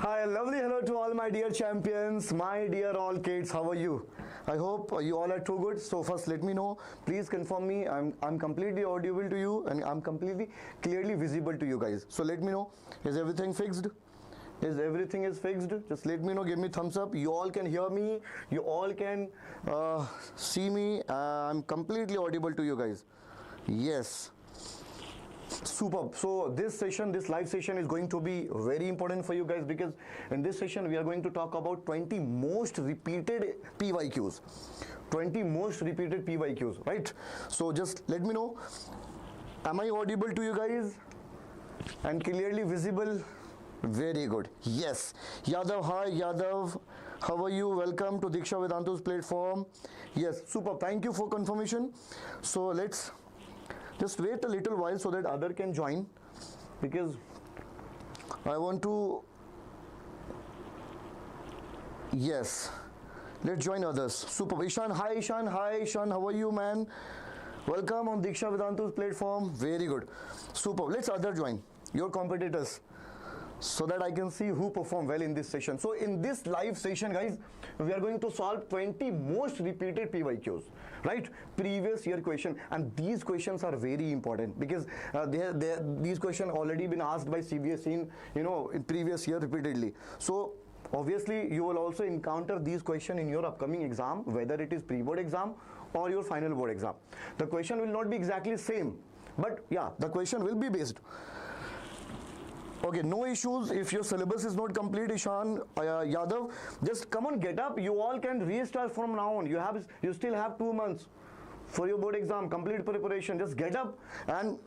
Hi, lovely hello to all my dear champions, my dear all kids. How are you? I hope you all are too good. So first, let me know. Please confirm me. I'm completely audible to you and I'm completely clearly visible to you guys. So let me know. Is everything fixed? Is everything is fixed? Just let me know. Give me thumbs up. You all can hear me. You all can see me. I'm completely audible to you guys. Yes. Superb. So this live session is going to be very important for you guys, because in this session we are going to talk about 20 most repeated PYQs. 20 most repeated PYQs, right? So just let me know. Am I audible to you guys and clearly visible? Very good. Yes. Yadav, hi Yadav. How are you? Welcome to Deeksha Vedantu's platform. Yes, super. Thank you for confirmation. So let's just wait a little while so that other can join, because I want to. Yes, let's join others. Super. Ishan, hi Ishan. Hi Ishan. How are you, man? Welcome on Deeksha Vedantu's platform. Very good. Super. Let's other join your competitors, so that I can see who perform well in this session. So in this live session, guys, we are going to solve 20 most repeated PYQs, right? Previous year question, and these questions are very important because these questions already been asked by CBSE in previous year repeatedly. So obviously you will also encounter these questions in your upcoming exam, whether it is pre-board exam or your final board exam. The question will not be exactly same, but yeah, the question will be based. Okay, no issues. If your syllabus is not complete, Ishan, Yadav, just come on, get up. You all can restart from now on. You still have 2 months for your board exam, complete preparation. Just get up and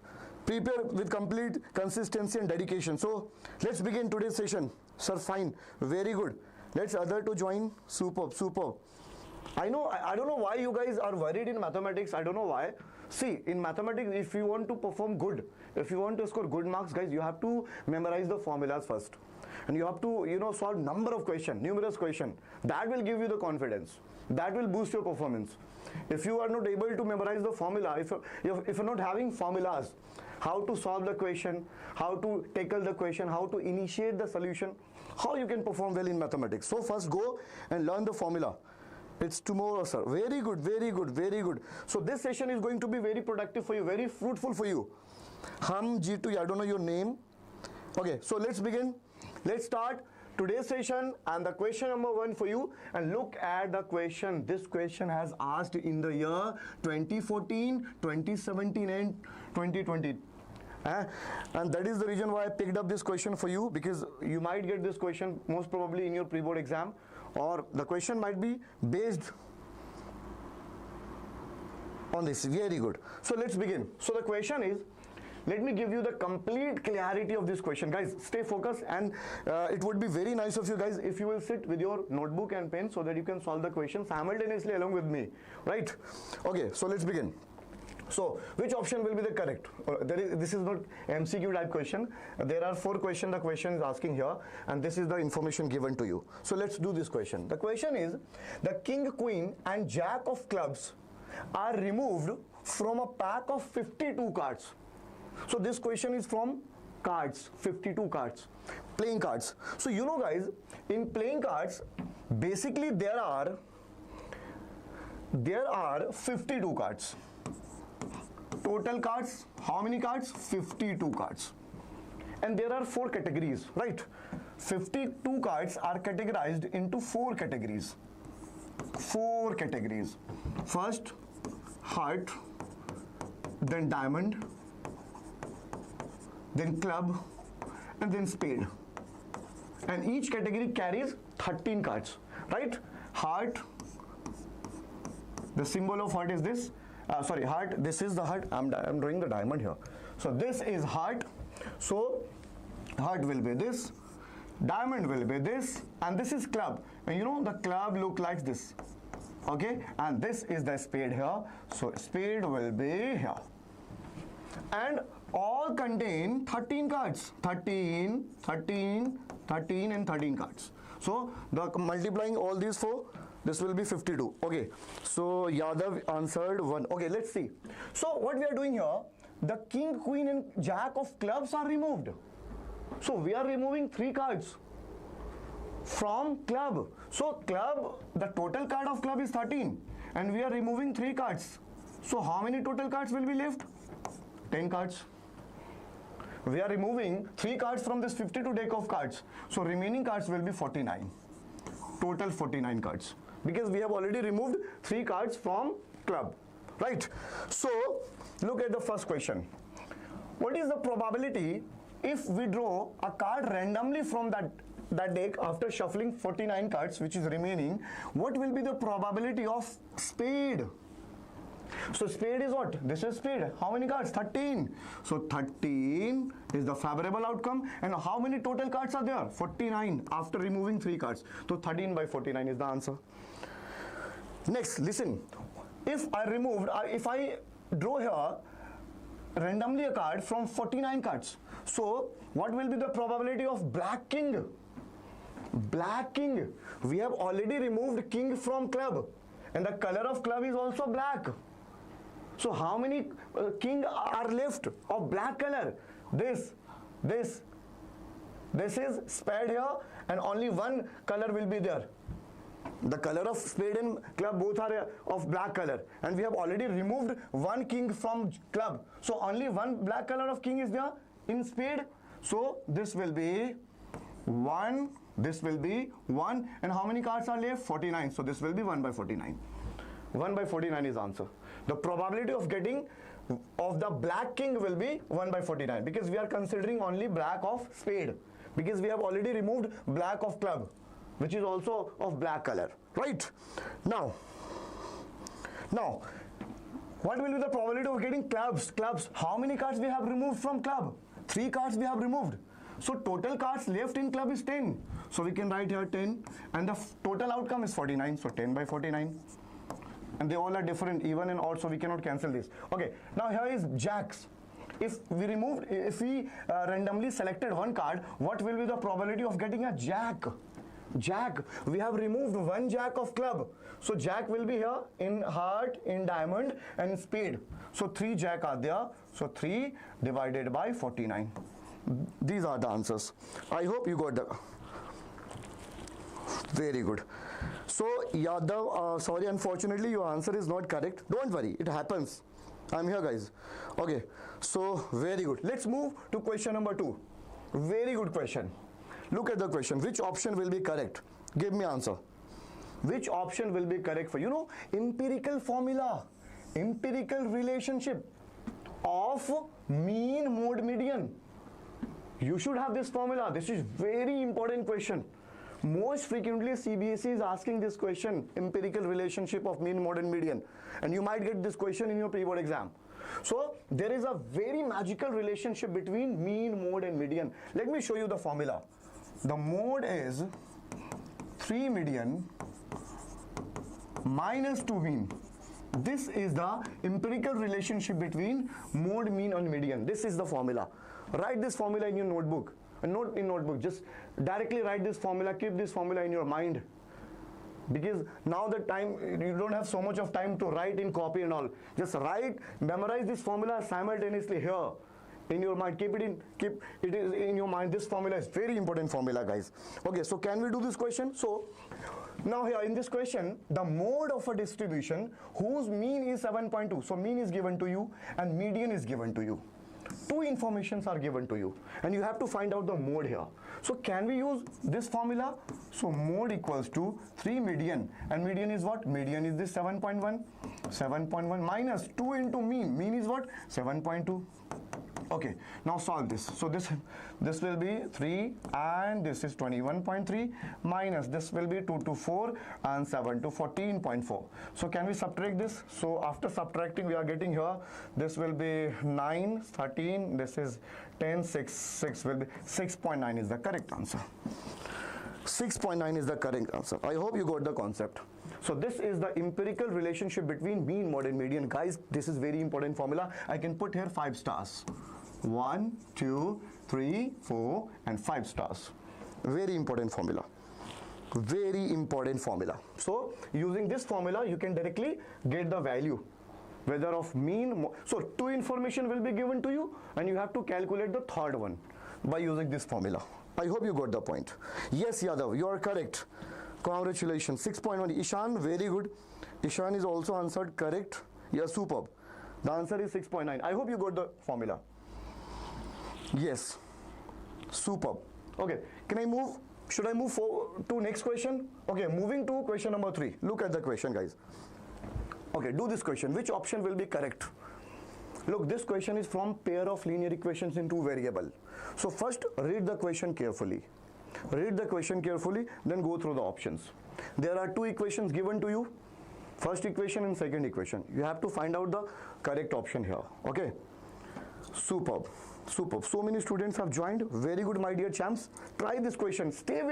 prepare with complete consistency and dedication. So let's begin today's session. Sir, fine, very good. Let's other to join. Superb, superb. I know, I don't know why you guys are worried in mathematics. I don't know why. See, in mathematics, if you want to perform good, if you want to score good marks, guys, you have to memorize the formulas first. And you have to, solve number of questions, numerous questions. That will give you the confidence. That will boost your performance. If you are not able to memorize the formula, if you're not having formulas, how to solve the question, how to tackle the question, how to initiate the solution, how you can perform well in mathematics. So first go and learn the formula. It's tomorrow, sir. Very good, very good, very good. So this session is going to be very productive for you, very fruitful for you. G2, I don't know your name. Okay, so let's begin. Let's start today's session, and the question number 1 for you. And look at the question. This question has asked in the year 2014, 2017 and 2020. And that is the reason why I picked up this question for you, because you might get this question most probably in your pre-board exam, or the question might be based on this. Very good. So let's begin. So the question is, let me give you the complete clarity of this question. Guys, stay focused, and it would be very nice of you guys if you will sit with your notebook and pen so that you can solve the question simultaneously along with me, right? Okay, so let's begin. So which option will be the correct? This is not MCQ type question. There are 4 questions the question is asking here, and this is the information given to you. So let's do this question. The question is, the king, queen and jack of clubs are removed from a pack of 52 cards. So this question is from cards, 52 cards, playing cards. So guys, in playing cards, basically there are 52 cards. Total cards, how many cards? 52 cards. And there are 4 categories, right? 52 cards are categorized into 4 categories. 4 categories. First, heart, then diamond, then club, and then spade. And each category carries 13 cards, right? Heart, the symbol of heart is this. Heart, this is the heart. I'm drawing the diamond here. So this is heart. So heart will be this, diamond will be this, and this is club. And the club look like this. Okay, and this is the spade here. So spade will be here. And all contain 13 cards. 13, 13, 13 and 13 cards. So the multiplying all these 4, this will be 52. Okay, so Yadav answered 1. Okay, let's see. So what we are doing here, the king, queen and jack of clubs are removed. So we are removing 3 cards. from club. So club, the total card of club is 13 and we are removing 3 cards. So how many total cards will be left? 10 cards. We are removing 3 cards from this 52 deck of cards. So remaining cards will be 49. Total 49 cards. Because we have already removed 3 cards from club. Right? So look at the first question. What is the probability if we draw a card randomly from that deck after shuffling 49 cards which is remaining? What will be the probability of spade? So spade is what? This is spade. How many cards? 13. So 13 is the favorable outcome. And how many total cards are there? 49 after removing 3 cards. So 13 by 49 is the answer. Next, listen. If I draw here randomly a card from 49 cards. So what will be the probability of black king? Black king. We have already removed king from club. And the color of club is also black. So how many king are left of black color? This is spade here and only one color will be there. The color of spade and club both are of black color and we have already removed one king from club. So only one black color of king is there in spade. So this will be 1, this will be 1 and how many cards are left? 49. So this will be 1 by 49. 1 by 49 is answer. The probability of getting of the black king will be 1 by 49 because we are considering only black of spade because we have already removed black of club which is also of black color, right? Now, what will be the probability of getting clubs? How many cards we have removed from club? 3 cards we have removed. So total cards left in club is 10. So we can write here 10 and the total outcome is 49. So 10 by 49. And they all are different, even and odd, so we cannot cancel this. Okay, now here is jacks. If we randomly selected one card, what will be the probability of getting a jack? Jack, we have removed one jack of club. So jack will be here in heart, in diamond and in spade. So 3 jack are there. So 3 divided by 49. These are the answers. I hope you got the... Very good. So Yadav, sorry, unfortunately your answer is not correct. Don't worry, it happens. I'm here, guys. Okay, so very good. Let's move to question number 2. Very good question. Look at the question. Which option will be correct? Give me answer. Which option will be correct for you? Empirical formula, empirical relationship of mean, mode, median. You should have this formula. This is very important question. Most frequently CBSE is asking this question, empirical relationship of mean, mode and median, and you might get this question in your pre-board exam. So there is a very magical relationship between mean, mode and median. Let me show you the formula. The mode is 3 median minus 2 mean. This is the empirical relationship between mode, mean and median. This is the formula. Write this formula in your notebook. Not in notebook, just directly write this formula, keep this formula in your mind. Because now the time, you don't have so much of time to write in copy and all. Just write, memorize this formula simultaneously here in your mind. Keep it in your mind. This formula is very important formula, guys. Okay, so can we do this question? So now here in this question, the mode of a distribution whose mean is 7.2. So mean is given to you and median is given to you. 2 informations are given to you and you have to find out the mode here. So can we use this formula? So mode equals to 3 median, and median is what? Median is this 7.1. 7.1 minus 2 into mean. Mean is what? 7.2. Okay, now solve this. So this will be 3 and this is 21.3 minus this will be 2 to 4 and 7 to 14.4. So can we subtract this? So after subtracting we are getting here, this will be 9, 13, this is 10, 6 will be 6.9 is the correct answer. 6.9 is the correct answer. I hope you got the concept. So this is the empirical relationship between mean, mode and median. Guys, this is very important formula. I can put here 5 stars. 1, 2, 3, 4 and 5 stars. Very important formula. Very important formula. So using this formula you can directly get the value whether of mean. So 2 information will be given to you and you have to calculate the third one. by using this formula. I hope you got the point. Yes, Yadav, you are correct. Congratulations. 6.1. Ishan, very good. Ishan is also answered correct. Yes, superb. The answer is 6.9. I hope you got the formula. Yes. Superb. Okay. Can I move? Should I move forward to next question? Okay, moving to question number 3. Look at the question, guys. Okay, do this question. Which option will be correct? Look, this question is from pair of linear equations in two variable. So first, read the question carefully. Read the question carefully, then go through the options. There are two equations given to you. First equation and second equation. You have to find out the correct option here. Okay. Superb. Superb. So many students have joined. Very good, my dear champs. Try this question. Stay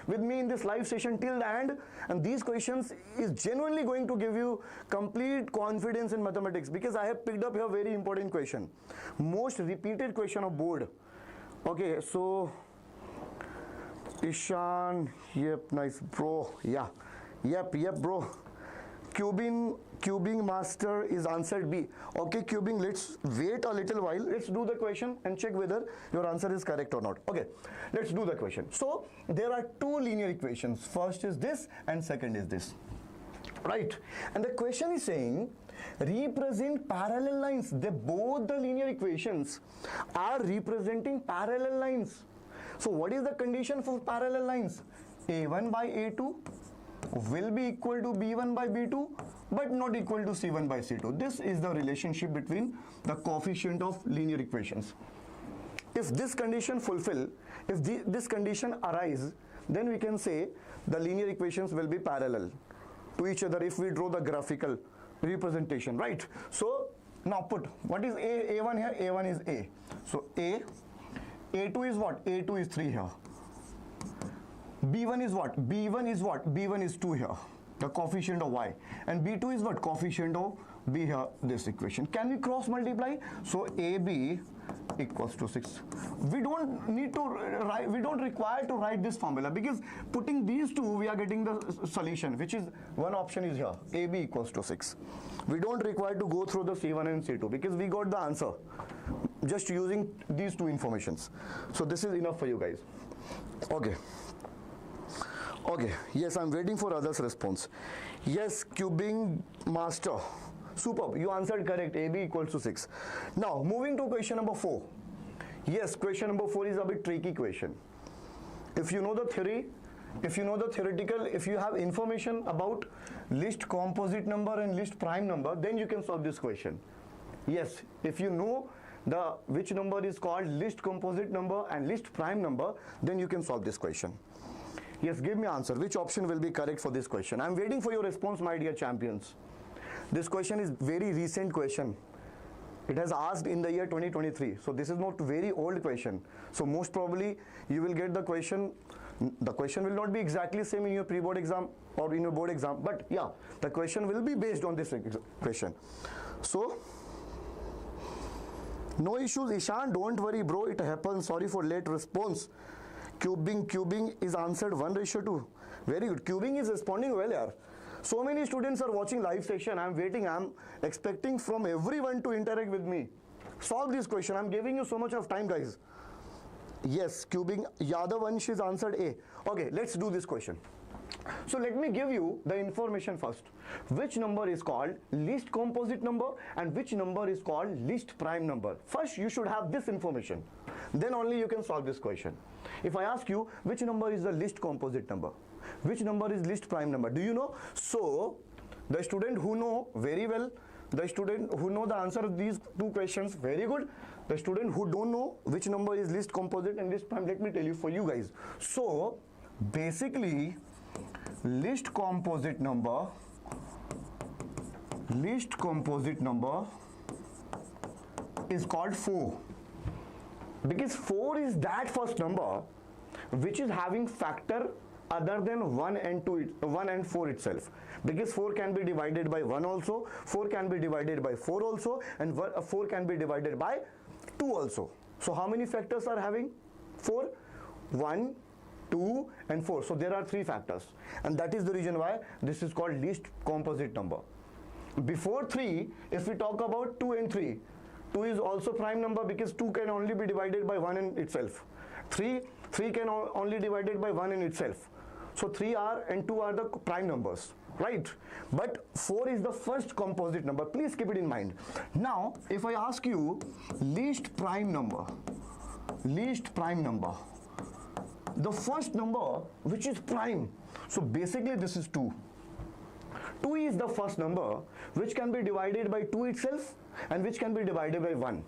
with me in this live session till the end. And these questions is genuinely going to give you complete confidence in mathematics, because I have picked up here very important question. Most repeated question of board. Okay, so Ishan, yep, nice, bro. Yeah, yep, bro. Cubing master is answered B. Okay, cubing, let's wait a little while. Let's do the question and check whether your answer is correct or not. Okay, let's do the question. So there are two linear equations. First is this and second is this. Right? And the question is saying, represent parallel lines. They both the linear equations are representing parallel lines. So what is the condition for parallel lines? A1 by A2 will be equal to B1 by B2, but not equal to C1 by C2. This is the relationship between the coefficient of linear equations. If this condition fulfill, if this condition arise, then we can say the linear equations will be parallel to each other if we draw the graphical representation, right? So now put, what is A1 here? A1 is A. So A2 is what? A2 is 3 here. B1 is what? B1 is what? B1 is 2 here, the coefficient of Y. And B2 is what? Coefficient of B here, this equation. Can we cross multiply? So AB equals to 6. We don't need to write, we don't require to write this formula, because putting these two, we are getting the solution, which is one option is here, AB equals to 6. We don't require to go through the C1 and C2, because we got the answer just using these two informations. So this is enough for you guys. Okay. Okay, yes, I'm waiting for others' response. Yes, cubing master. Superb, you answered correct, AB equals to 6. Now, moving to question number 4. Yes, question number 4 is a bit tricky question. If you know the theory, if you know the theoretical, if you have information about list composite number and list prime number, then you can solve this question. Yes, if you know which number is called list composite number and list prime number, then you can solve this question. Yes, give me answer. Which option will be correct for this question? I'm waiting for your response, my dear champions. This question is very recent question. It has asked in the year 2023. So this is not very old question. So most probably you will get the question. The question will not be exactly same in your pre-board exam or in your board exam. But yeah, the question will be based on this question. So no issues, Ishan. Don't worry, bro. It happens. Sorry for late response. Cubing is answered 1:2. Very good. Cubing is responding well here. So many students are watching live session. I'm waiting. I'm expecting from everyone to interact with me. Solve this question. I'm giving you so much of time, guys. Yes, cubing. Yadavansh is answered A. Okay, let's do this question. So let me give you the information first. Which number is called least composite number and which number is called least prime number? First, you should have this information. Then only you can solve this question. If I ask you which number is the least composite number, which number is least prime number, do you know? So the student who know very well, the student who know the answer of these two questions, very good. The student who don't know which number is least composite and least prime, let me tell you for you guys. So basically least composite number is called 4, because 4 is that first number which is having factor other than 1 and 4 itself, because 4 can be divided by 1 also, 4 can be divided by 4 also, and 4 can be divided by 2 also. So how many factors are having 4? 1, 2 and 4. So there are 3 factors, and that is the reason why this is called least composite number. Before 3, if we talk about 2 and 3, 2 is also prime number because 2 can only be divided by 1 in itself. 3 can only divided by 1 in itself. So 3 are and 2 are the prime numbers, right? But 4 is the first composite number. Please keep it in mind. Now, if I ask you least prime number, the first number which is prime, so basically this is 2. 2 is the first number which can be divided by 2 itself and which can be divided by 1.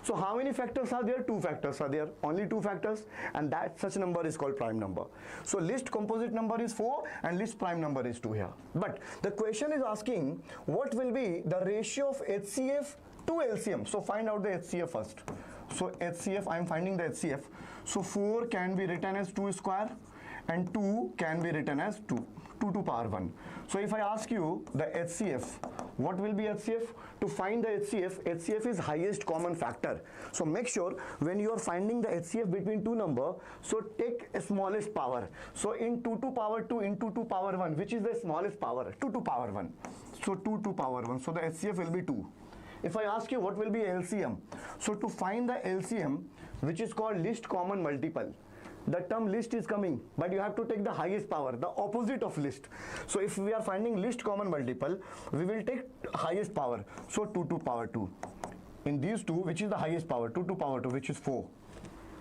So how many factors are there? 2 factors are there, only 2 factors, and that such number is called prime number. So least composite number is 4 and least prime number is 2 here. But the question is asking what will be the ratio of HCF to LCM. So find out the HCF first. So HCF, I am finding the HCF. So 4 can be written as 2 square and 2 can be written as 2 to power 1. So if I ask you the HCF, what will be HCF? To find the HCF is highest common factor. So make sure when you are finding the HCF between two number, so take a smallest power. So in 2 to power 2 into 2 power 1, which is the smallest power? 2 to power 1. So 2 to power 1. So the HCF will be 2. If I ask you what will be LCM, so to find the LCM, which is called least common multiple, the term list is coming, but you have to take the highest power, the opposite of list. So if we are finding least common multiple, we will take highest power. So 2 to power 2. In these two, which is the highest power? 2 to power 2, which is 4.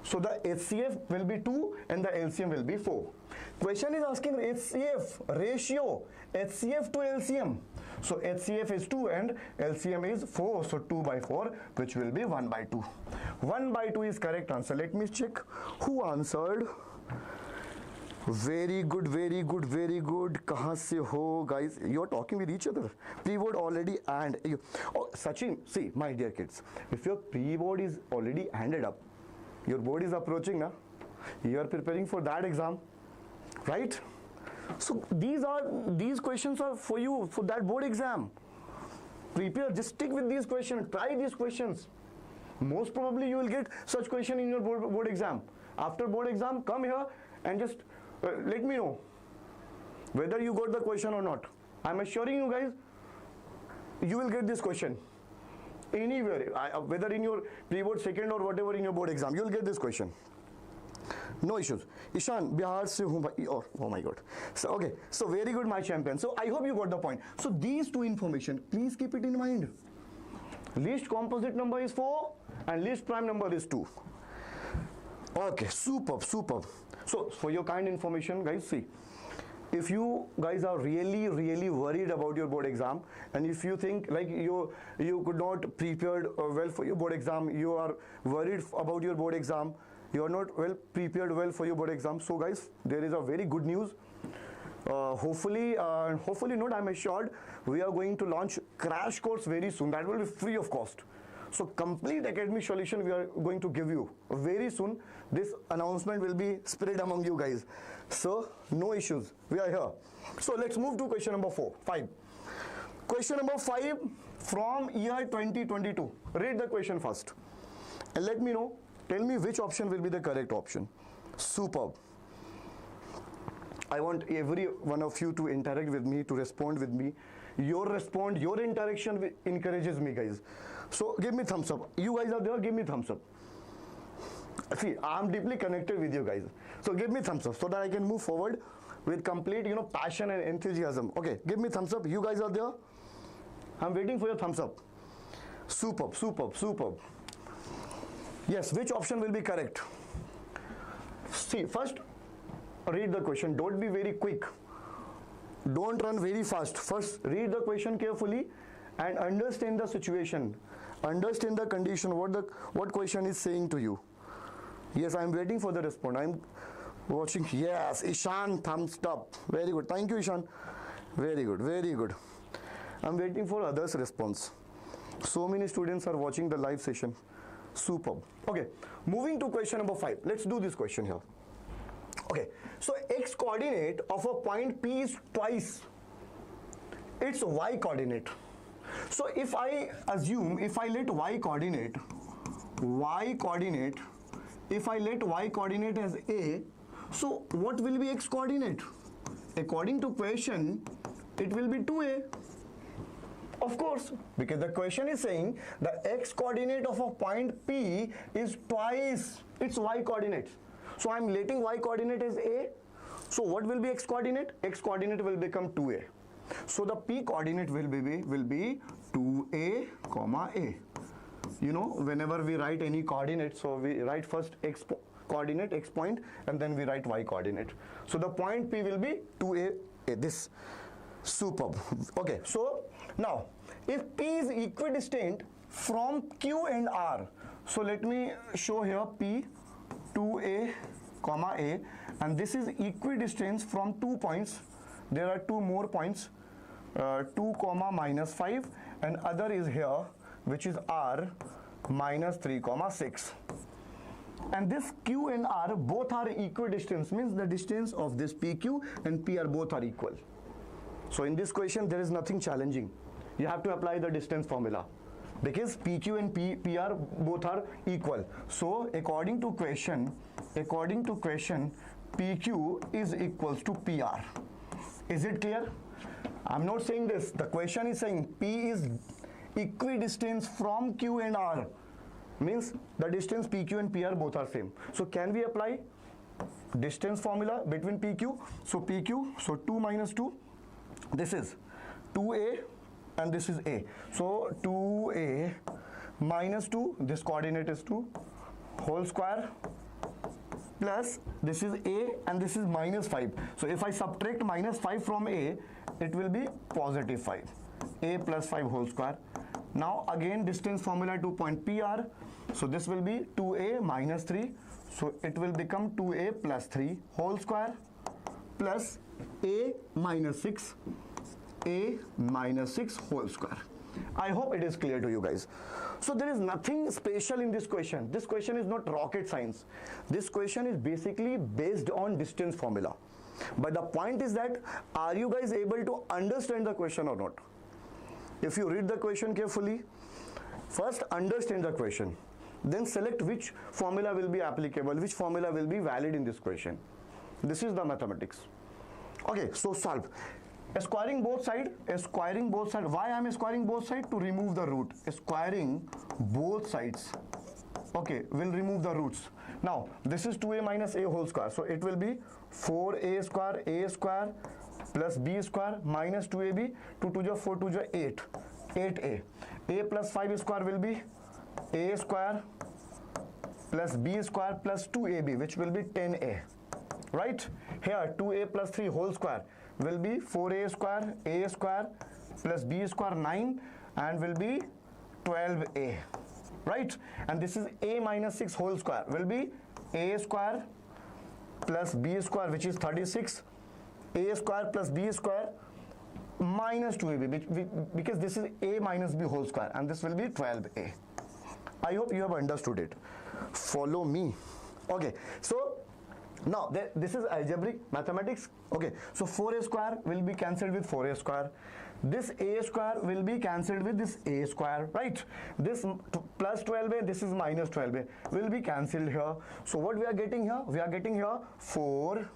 So the HCF will be 2 and the LCM will be 4. Question is asking HCF ratio, HCF to LCM. So HCF is 2 and LCM is 4. So 2 by 4, which will be 1 by 2. 1 by 2 is correct answer. Let me check who answered. Very good, very good, very good. Kahan se ho, guys? You're talking with each other. Pre-board already and you. Oh, Sachin, see, my dear kids, if your pre-board is already handed up, your board is approaching now. You are preparing for that exam, right? So these questions are for you for that board exam. Prepare, just stick with these questions, try these questions. Most probably you will get such question in your board exam. After board exam, come here and just let me know whether you got the question or not. I'm assuring you guys, you will get this question anywhere, whether in your pre-board second or whatever in your board exam, you will get this question. No issues. Ishan, Bihar se hu. Oh my God. So okay. So very good, my champion. So I hope you got the point. So these two information, please keep it in mind. Least composite number is 4 and least prime number is 2. Okay, superb, superb. So for your kind information, guys, see, if you guys are really worried about your board exam, and if you think like you could not prepared well for your board exam, you are worried about your board exam, you are not well prepared well for your board exam. So guys, there is a very good news. Hopefully not, I'm assured we are going to launch crash course very soon. That will be free of cost. So complete academic solution we are going to give you very soon. This announcement will be spread among you guys. So no issues. We are here. So let's move to question number 5. Question number 5 from year 2022. Read the question first and let me know. Tell me which option will be the correct option. Superb. I want every one of you to interact with me, to respond with me. Your interaction encourages me, guys. So give me thumbs up. You guys are there, give me thumbs up. See, I'm deeply connected with you guys. So give me thumbs up so that I can move forward with complete, passion and enthusiasm. Okay, give me thumbs up. You guys are there? I'm waiting for your thumbs up. Superb, superb, superb. Yes, which option will be correct? See, first read the question. Don't be very quick. Don't run very fast. First read the question carefully and understand the situation. Understand the condition, what question is saying to you. Yes, I'm waiting for the response. I'm watching. Yes, Ishan, thumbs up. Very good. Thank you, Ishan. Very good, very good. I'm waiting for others' response. So many students are watching the live session. Superb. Okay, moving to question number 5. Let's do this question here. Okay, so x coordinate of a point P is twice its y coordinate. So if I assume, if I let y coordinate as a, so what will be x coordinate? According to question, it will be 2a. Of course, because the question is saying the x coordinate of a point P is twice its y coordinate. So I'm letting y coordinate is a. So what will be x coordinate? X coordinate will become 2a. So the p coordinate will be 2a comma a. You know, whenever we write any coordinate, so we write first x coordinate, x point, and then we write y coordinate. So the point p will be 2a, this. Superb. Okay, so now if p is equidistant from q and r, so let me show here p 2a comma a, and this is equidistance from 2 points. There are 2 more points, 2 comma minus 5, and other is here, which is r minus 3 comma 6. And this q and r both are equidistant, means the distance of this pq and p are both are equal. So in this question there is nothing challenging. You have to apply the distance formula because pq and pr both are equal. So according to question pq is equals to pr. Is it clear? I'm not saying this. The question is saying p is equidistance from q and r, means the distance pq and pr both are same. So can we apply distance formula between pq? So pq, so 2 minus 2, this is 2a and this is a. So 2a minus 2, this coordinate is 2, whole square, plus this is a and this is minus 5. So if I subtract minus 5 from a, it will be positive 5. A plus 5 whole square. Now again distance formula to point PR. So this will be 2a minus 3. So it will become 2a plus 3 whole square plus a minus 6. A minus 6 whole square. I hope it is clear to you guys. So there is nothing special in this question. This question is not rocket science. This question is basically based on distance formula. But the point is that, are you guys able to understand the question or not? If you read the question carefully, first understand the question, then select which formula will be applicable, which formula will be valid in this question. This is the mathematics. Okay, so solve. Squaring both sides. Why I am squaring both sides? To remove the root. Squaring both sides. Okay, we'll remove the roots. Now, this is 2a minus a whole square. So it will be 4a square plus b square minus 2ab. 2 to the 4 to the 8. 8a. A plus 5 square will be a square plus b square plus 2ab, which will be 10a. Right? Here 2a plus 3 whole square will be 4a square plus b square 9 and will be 12a. Right? And this is a minus 6 whole square will be a square plus b square, which is 36, a square plus b square minus 2ab, because this is a minus b whole square, and this will be 12a. I hope you have understood it. Follow me. Okay, so now this is algebraic mathematics. Okay, so 4a square will be cancelled with 4a square. This a square will be cancelled with this a square, right? This plus 12a, this is minus 12a, will be cancelled here. So what we are getting here? We are getting here 4,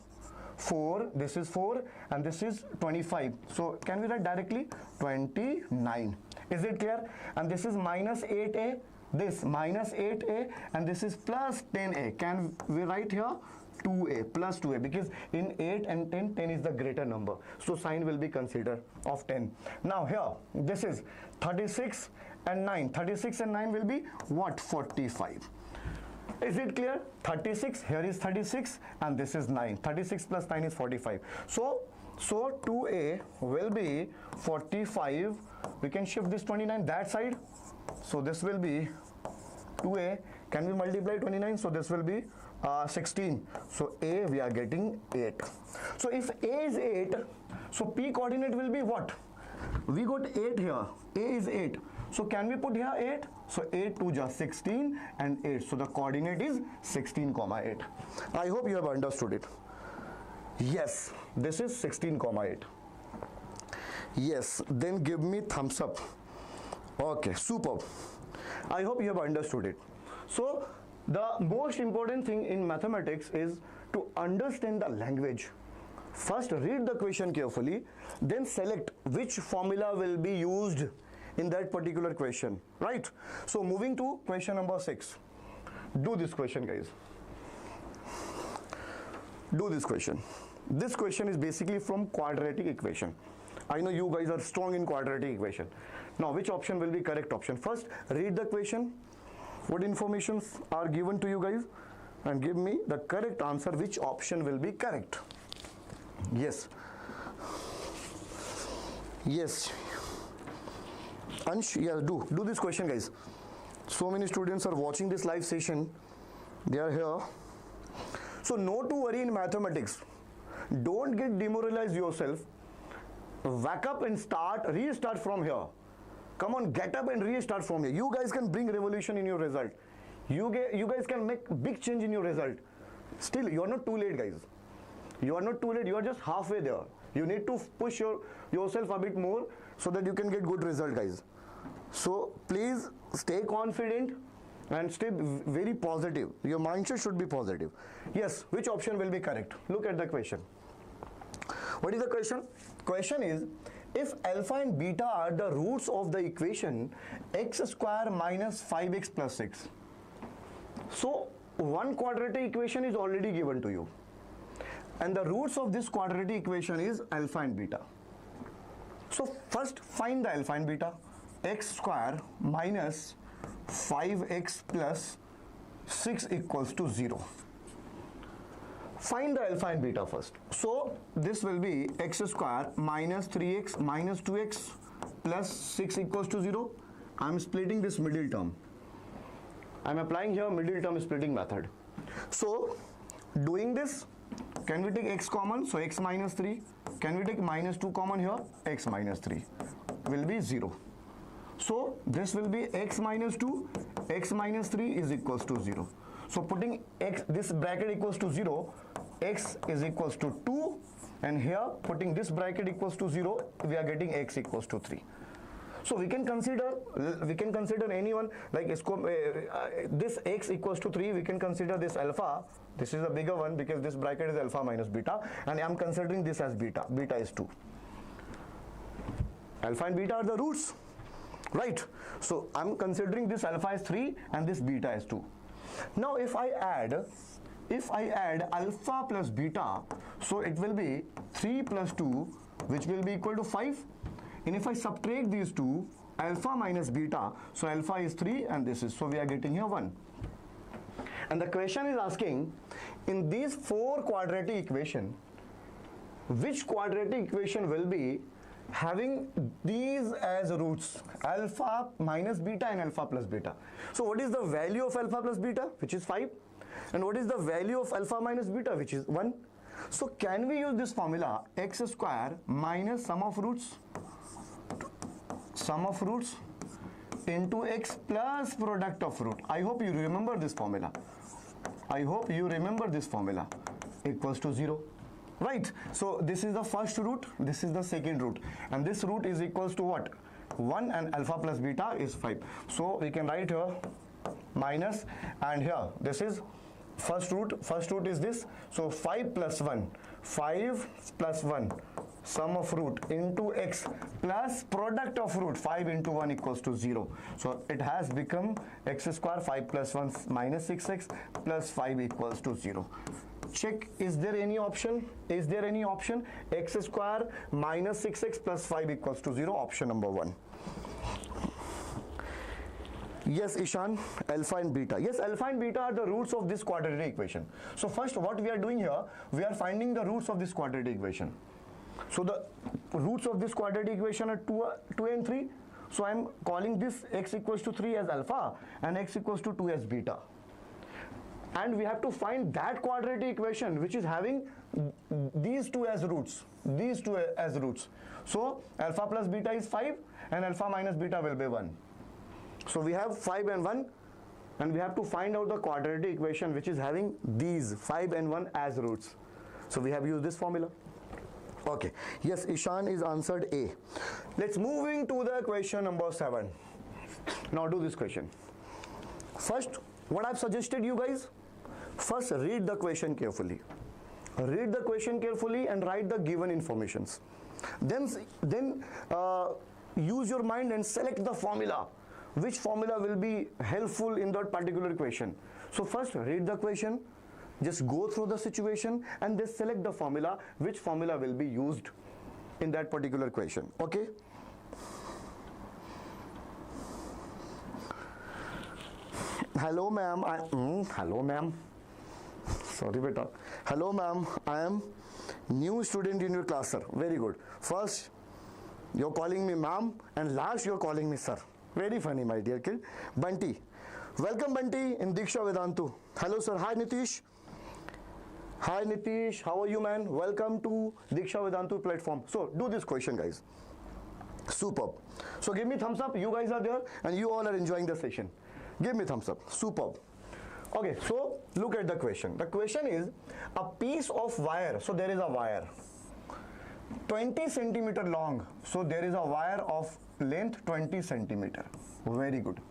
this is 4, and this is 25. So can we write directly 29? Is it clear? And this is minus 8a, this minus 8a, and this is plus 10a. Can we write here 2a plus 2a, because in 8 and 10, 10 is the greater number, so sign will be considered of 10. Now here this is 36 and 9. 36 and 9 will be what? 45. Is it clear? 36, here is 36 and this is 9. 36 plus 9 is 45. So 2a will be 45. We can shift this 29 that side. So this will be 2a. Can we multiply 29? So this will be 16. So a we are getting 8. So if a is 8, so p coordinate will be what? We got 8 here. A is 8. So can we put here 8? So 8 to just 16 and 8. So the coordinate is 16, 8. I hope you have understood it. Yes, this is 16, 8. Yes, then give me thumbs up. Okay, superb. I hope you have understood it. So the most important thing in mathematics is to understand the language. First read the question carefully, then select which formula will be used in that particular question, right? So moving to question number 6. Do this question, guys. Do this question. This question is basically from quadratic equation. I know you guys are strong in quadratic equation. Now, which option will be correct option? First, read the question. What informations are given to you guys? And give me the correct answer. Which option will be correct? Yes. Yes. Ansh, yeah, do this question, guys. So many students are watching this live session. They are here. So, no to worry in mathematics. Don't get demoralized yourself. Wake up and restart from here. Come on, get up and restart from here. You guys can bring revolution in your result. You guys can make big change in your result. Still, you are not too late, guys. You are not too late. You are just halfway there. You need to push yourself a bit more so that you can get good result, guys. So please stay confident and stay very positive. Your mindset should be positive. Yes, which option will be correct? Look at the question. What is the question? Question is, if alpha and beta are the roots of the equation x square minus 5x plus 6. So one quadratic equation is already given to you. And the roots of this quadratic equation is alpha and beta. So first find the alpha and beta. X square minus 5x plus 6 equals to 0. Find the alpha and beta first. So this will be x square minus 3x minus 2x plus 6 equals to 0. I am splitting this middle term. I am applying here middle term splitting method. So doing this, can we take x common? So x minus 3. Can we take minus 2 common here? X minus 3 will be 0. So this will be x minus 2, x minus 3 is equals to 0. So putting x, this bracket equals to 0, x is equals to 2, and here putting this bracket equals to 0, we are getting x equals to 3. So we can consider anyone like this x equals to 3, we can consider this alpha. This is a bigger one because this bracket is alpha minus beta, and I am considering this as beta. Beta is 2. Alpha and beta are the roots, right? So I am considering this alpha is 3 and this beta is 2. Now if I add alpha plus beta, so it will be 3 plus 2, which will be equal to 5. And if I subtract these two, alpha minus beta, so alpha is 3 and this is, so we are getting here 1. And the question is asking, in these 4 quadratic equation, which quadratic equation will be having these as roots, alpha minus beta and alpha plus beta? So what is the value of alpha plus beta, which is 5? And what is the value of alpha minus beta, which is 1? So can we use this formula, x square minus sum of roots into x plus product of root? I hope you remember this formula. Equals to 0. Right? So this is the first root, this is the second root, and this root is equals to what? 1, and alpha plus beta is 5. So we can write here minus, and here this is first root is this. So 5 plus 1, sum of root into x plus product of root, 5 into 1 equals to 0. So it has become x square 5 plus 1 minus 6x plus 5 equals to 0. Check, is there any option? X square minus 6x plus 5 equals to 0, option number 1. Yes, Ishan, alpha and beta. Yes, alpha and beta are the roots of this quadratic equation. So first what we are doing here, we are finding the roots of this quadratic equation. So the roots of this quadratic equation are 2 and 3. So I am calling this x equals to 3 as alpha and x equals to 2 as beta. And we have to find that quadratic equation which is having these two as roots. So alpha plus beta is 5 and alpha minus beta will be 1. So we have 5 and 1, and we have to find out the quadratic equation which is having these 5 and 1 as roots. So we have used this formula. Okay. Yes, Ishan is answered A. Let's moving to the question number 7. Now do this question. First, what I've suggested you guys, first read the question carefully. And write the given informations. Then use your mind and select the formula. Which formula will be helpful in that particular question? So first read the question, just go through the situation and they select the formula, which formula will be used in that particular question. Okay. Hello ma'am, hello ma'am, sorry beta. Hello ma'am, I am new student in your class, sir. Very good. First you're calling me ma'am and last you're calling me sir. Very funny, my dear kid. Bunty, welcome Bunty in Deeksha Vedantu. Hello sir. Hi Nitish. Hi Nitish, how are you man? Welcome to Deeksha Vedantu platform. So do this question guys. Superb. So give me thumbs up, you guys are there and you all are enjoying the session. Give me thumbs up. Superb. Okay, so look at the question. The question is a piece of wire. So there is a wire 20 centimeter long. So there is a wire of length 20 centimeter. Very good.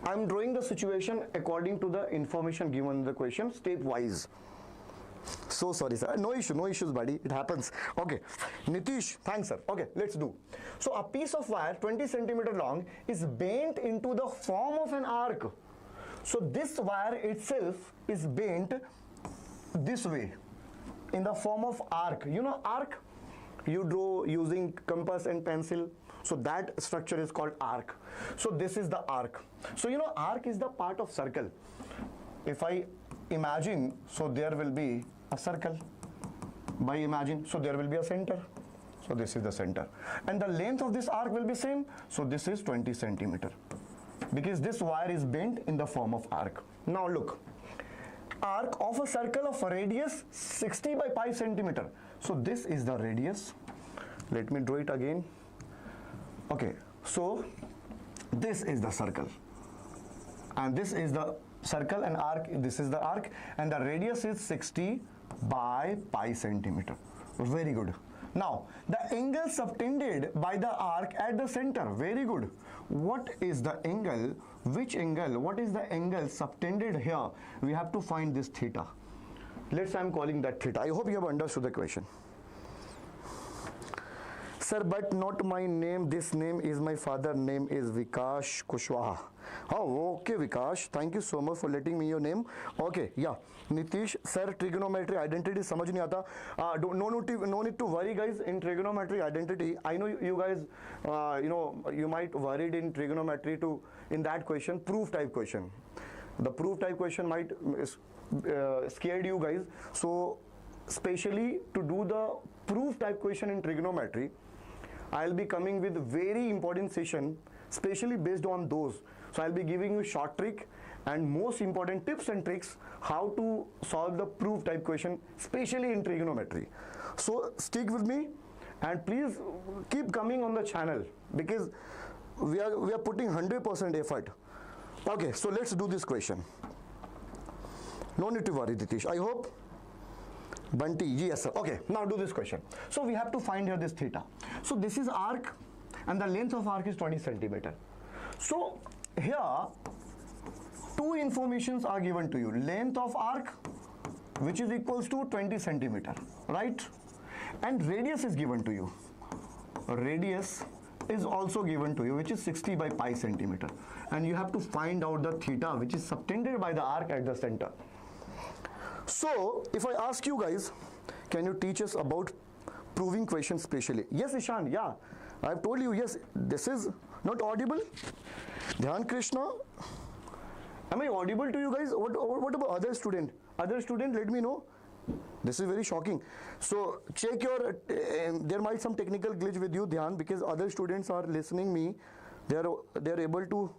I'm drawing the situation according to the information given in the question, step-wise. So sorry, sir. No issues, buddy. It happens. Okay. Nitish, thanks, sir. Okay, let's do. So a piece of wire 20 centimeter long is bent into the form of an arc. So this wire itself is bent this way in the form of arc. You know arc? You draw using compass and pencil. So that structure is called arc. So this is the arc. So you know arc is the part of circle. If I imagine, so there will be a circle. By imagine, so there will be a center. So this is the center. And the length of this arc will be same. So this is 20 centimeter. Because this wire is bent in the form of arc. Now look. Arc of a circle of a radius 60 by pi centimeter. So this is the radius. Let me draw it again. Okay, so this is the circle and this is the circle and arc, this is the arc and the radius is 60 by pi centimeter. Very good. Now the angle subtended by the arc at the center. Very good. What is the angle? Which angle? What is the angle subtended here? We have to find this theta. Let's say I'm calling that theta. I hope you have understood the question. Sir, but not my name. This name is my father. Name is Vikash Kushwaha. Oh, okay, Vikash. Thank you so much for letting me your name. Okay, yeah. Nitish, sir, trigonometry identity समझ नहीं आता. No need to worry, guys. In trigonometry identity, I know you guys, you might worried in trigonometry in that question, proof type question. The proof type question might scared you guys. So, especially to do the proof type question in trigonometry, I'll be coming with very important session, especially based on those. So I'll be giving you short trick and most important tips and tricks how to solve the proof type question, especially in trigonometry. So stick with me and please keep coming on the channel because we are putting 100% effort. Okay, so let's do this question. No need to worry, Ditish. I hope. Bunty, yes sir. Okay, now do this question. So we have to find here this theta. So this is arc and the length of arc is 20 centimeter. So here two informations are given to you. Length of arc, which is equals to 20 centimeter, right? And radius is given to you. Radius is also given to you, which is 60 by pi centimeter. And you have to find out the theta, which is subtended by the arc at the center. So, if I ask you guys, can you teach us about proving questions specially? Yes, Ishan, yeah. I've told you, yes, this is not audible. Dhyan Krishna, am I audible to you guys? What about other student? Other student, let me know. This is very shocking. So, check your, there might some technical glitch with you, Dhyan, because other students are listening me. They are able to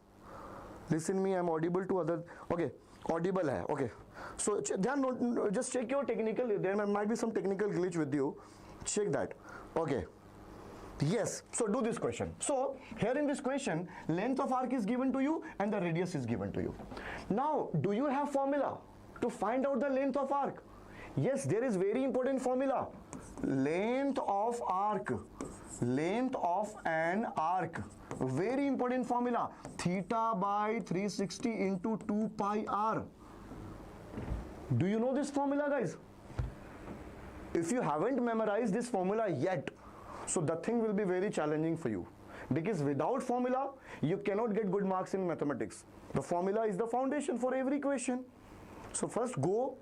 listen me. I'm audible to other. Okay, audible hai. Okay. So Dhyan, just check your technical. There might be some technical glitch with you. Check that. Okay. Yes. So do this question. So here in this question, length of arc is given to you and the radius is given to you. Now, do you have formula to find out the length of arc? Yes, there is very important formula. Length of arc. Length of an arc. Very important formula. Theta by 360 into 2 pi r. Do you know this formula, guys? If you haven't memorized this formula yet, so the thing will be very challenging for you. Because without formula, you cannot get good marks in mathematics. The formula is the foundation for every question. So first go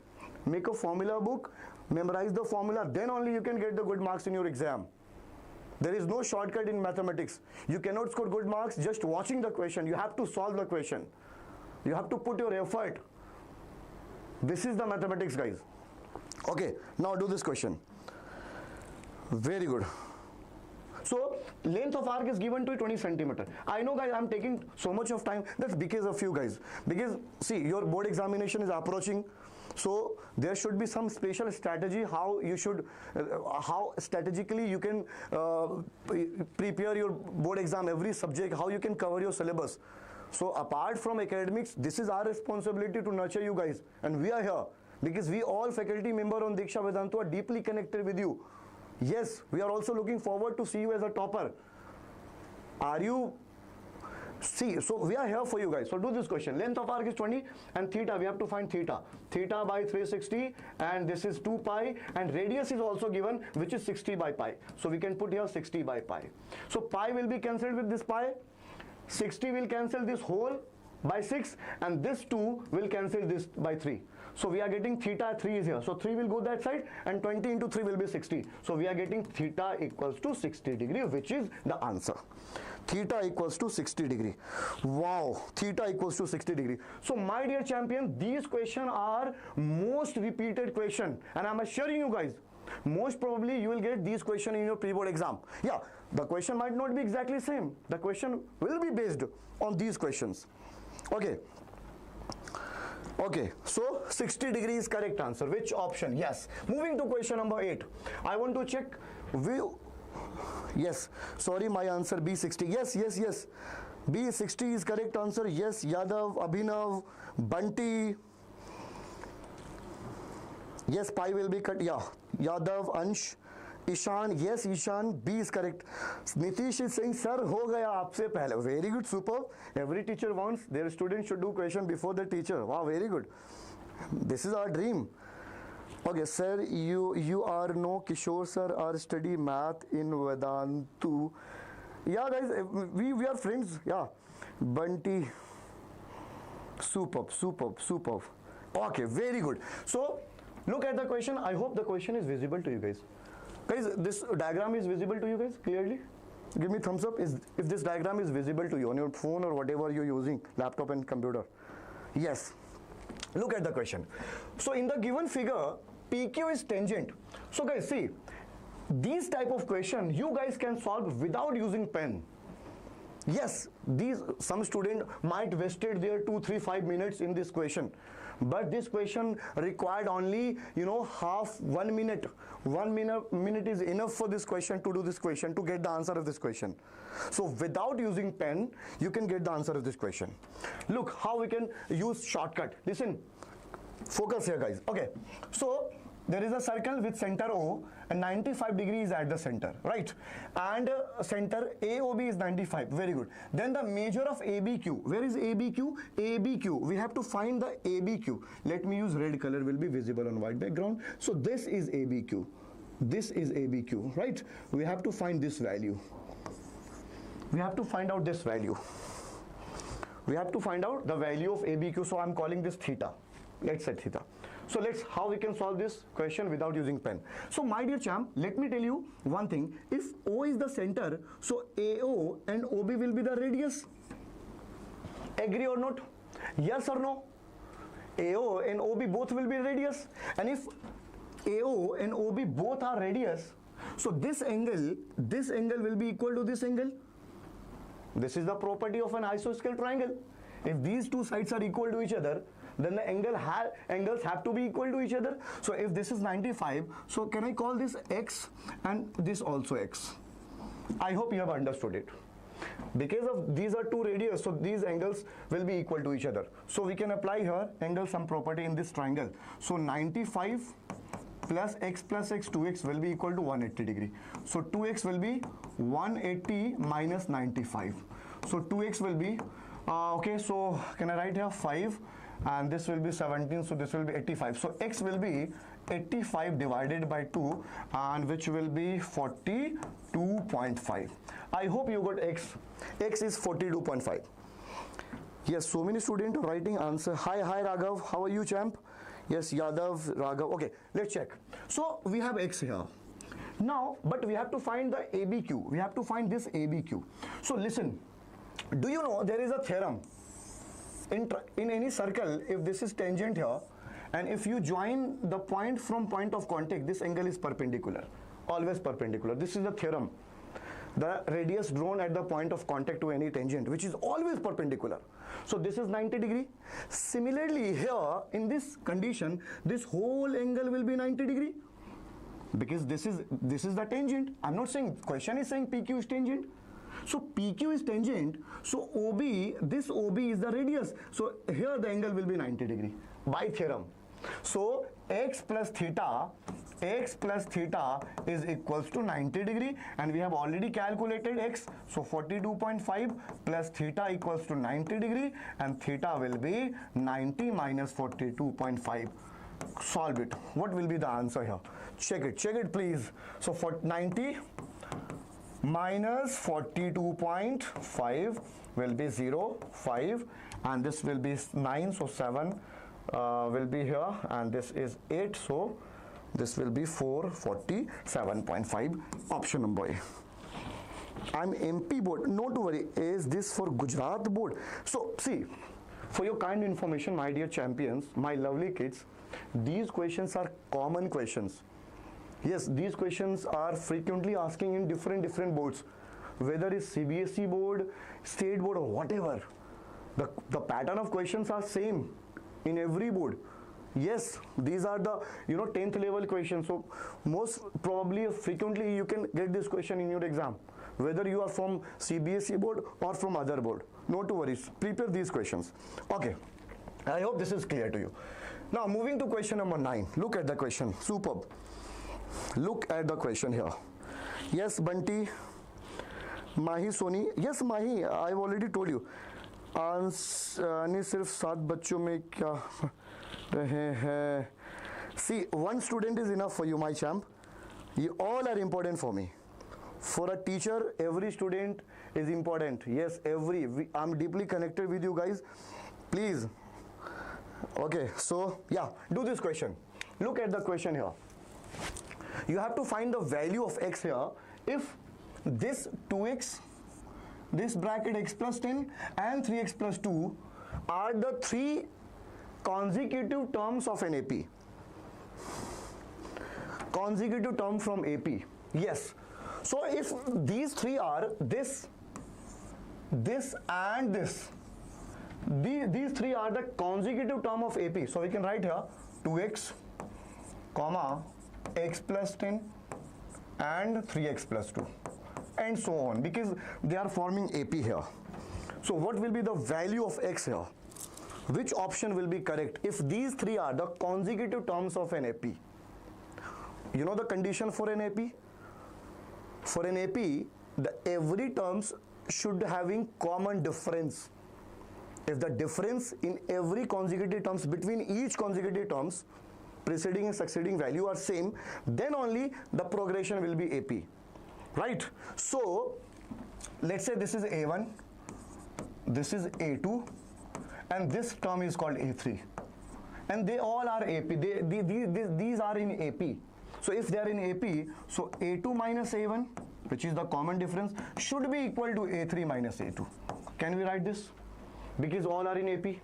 make a formula book, memorize the formula, then only you can get the good marks in your exam. There is no shortcut in mathematics. You cannot score good marks just watching the question. You have to solve the question. You have to put your effort. This is the mathematics, guys. Okay, now do this question. Very good. So length of arc is given to 20 centimeter. I know, guys, I'm taking so much of time. That's because of you guys. Because see, your board examination is approaching. So there should be some special strategy how you should, how strategically you can prepare your board exam, every subject, how you can cover your syllabus. So apart from academics, this is our responsibility to nurture you guys, and we are here because we all faculty member on Deeksha Vedantu are deeply connected with you. Yes, we are also looking forward to see you as a topper. Are you? See, so we are here for you guys. So do this question. Length of arc is 20 and theta, we have to find theta. Theta by 360 and this is 2 pi and radius is also given, which is 60 by pi. So we can put here 60 by pi. So pi will be cancelled with this pi. 60 will cancel this whole by 6 and this 2 will cancel this by 3. So we are getting theta 3 is here. So 3 will go that side and 20 into 3 will be 60. So we are getting theta equals to 60 degree, which is the answer. Theta equals to 60 degree. Wow, theta equals to 60 degree. So my dear champion, these questions are most repeated question, and I'm assuring you guys, most probably you will get these questions in your pre-board exam. Yeah, the question might not be exactly same. The question will be based on these questions. Okay. Okay, so 60 degree is correct answer. Which option? Yes. Moving to question number 8. I want to check. Yes. Sorry, my answer B60. Yes, yes, yes. B60 is correct answer. Yes, Yadav, Abhinav, Bunty. Yes, pi will be cut. Yeah. Yadav, Ansh, Ishan. Yes, Ishan. B is correct. Nitish is saying, sir, ho gaya aapse pehle. Very good, super. Every teacher wants their student should do question before the teacher. Wow, very good. This is our dream. Okay, sir, you are no Kishore sir are study math in Vedantu. Yeah, guys, we are friends. Yeah, Bunty. Superb, superb, superb. Okay, very good. So look at the question. I hope the question is visible to you guys. Guys, this diagram is visible to you guys clearly? Give me thumbs up if this diagram is visible to you on your phone or whatever you're using, laptop and computer. Yes. Look at the question. So in the given figure, PQ is tangent. So guys, see, these type of question you guys can solve without using pen. Yes, some student might wasted their 2, 3, 5 minutes in this question. But this question required only, half 1 minute. 1 minute is enough for this question, to do this question, to get the answer of this question. So without using pen, you can get the answer of this question. Look how we can use shortcut. Listen, focus here, guys. Okay, so there is a circle with center O and 95 degrees at the center, right? And center AOB is 95. Very good. Then the measure of ABQ. Where is ABQ? ABQ. We have to find the ABQ. Let me use red color, will be visible on white background. So this is ABQ. This is ABQ, right? We have to find this value. We have to find out this value. We have to find out the value of ABQ. So I'm calling this theta. Let's say theta. So how we can solve this question without using pen. So my dear champ, let me tell you one thing. If O is the center, so AO and OB will be the radius. Agree or not? Yes or no? AO and OB both will be radius. And if AO and OB both are radius, so this angle will be equal to this angle. This is the property of an isosceles triangle. If these two sides are equal to each other, then the angles have to be equal to each other. So if this is 95, so can I call this X and this also X? I hope you have understood it. Because of these are two radius, so these angles will be equal to each other. So we can apply here angle sum property in this triangle. So 95 plus X, 2X will be equal to 180 degree. So 2X will be 180 minus 95. So 2X will be, okay, so can I write here 5? And this will be 17, so this will be 85. So X will be 85 divided by 2, and which will be 42.5. I hope you got X. X is 42.5. Yes, so many students are writing answer. Hi Raghav, how are you, champ? Yes, Yadav, Raghav. Okay, let's check. So we have x here. Now, but we have to find the ABQ. We have to find this ABQ. So listen, do you know there is a theorem in any circle? If this is tangent here, and if you join the point from point of contact, this angle is perpendicular, always perpendicular. This is the theorem. The radius drawn at the point of contact to any tangent, which is always perpendicular. So this is 90 degree. Similarly, here in this condition, this whole angle will be 90 degree, because this is the tangent. I'm not saying, question is saying PQ is tangent. So PQ is tangent. So this OB is the radius. So here the angle will be 90 degree by theorem. So x plus theta is equals to 90 degree, and we have already calculated x. So 42.5 plus theta equals to 90 degree, and theta will be 90 minus 42.5. Solve it. What will be the answer here? Check it please. So for 90 minus 42.5 will be 0, 5, and this will be 9, so 7 will be here, and this is 8, so this will be 447.5. Option number A. I'm MP board, not to worry. Is this for Gujarat board? So see, for your kind information, my dear champions, my lovely kids, these questions are common questions. Yes, these questions are frequently asking in different boards, whether it's CBSE board, state board, or whatever. The pattern of questions are same in every board. Yes, these are the 10th level questions. So most probably, frequently you can get this question in your exam, whether you are from CBSE board or from other board. Not to worry, prepare these questions. Okay, I hope this is clear to you. Now moving to question number 9. Look at the question. Superb. Look at the question here. Yes, Bunty, Mahi, Soni. Yes, Mahi, I've already told you. सिर्फ 7 बच्चों में क्या रहे हैं? See, one student is enough for you, my champ. You all are important for me. For a teacher, every student is important. Yes, I'm deeply connected with you guys. Please. Okay, so yeah, do this question. Look at the question here. You have to find the value of x here if this 2x, this bracket x plus 10 and 3x plus 2 are the 3 consecutive terms of an AP. Consecutive term from AP. Yes. So if these 3 are this and this, these 3 are the consecutive term of AP. So we can write here 2x, comma, x plus 10 and 3x plus 2 and so on, because they are forming AP here. So what will be the value of x here? Which option will be correct if these 3 are the consecutive terms of an AP? You know the condition for an AP? For an AP, the every terms should having common difference. If the difference in every consecutive terms between each consecutive terms, preceding and succeeding value are same, then only the progression will be AP, right? So let's say this is A1, this is A2, and this term is called A3, and they all are AP. These are in AP. So if they are in AP, so A2 minus A1, which is the common difference, should be equal to A3 minus A2. Can we write this? Because all are in AP.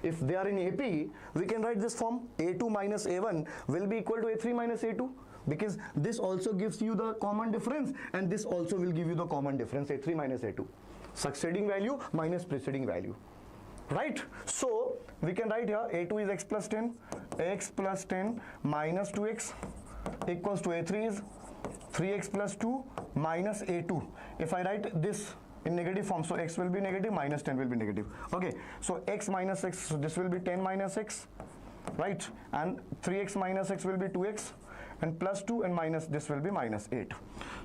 If they are in AP, we can write this form. A2 minus A1 will be equal to A3 minus A2, because this also gives you the common difference, and this also will give you the common difference, A3 minus A2. Succeeding value minus preceding value. Right? So we can write here A2 is x plus 10 minus 2x equals to A3 is 3x plus 2 minus A2. If I write this in negative form, so x will be negative, minus 10 will be negative. Okay, so x minus x, so this will be 10 minus x, right? And 3x minus x will be 2x, and plus 2 and minus this will be minus 8.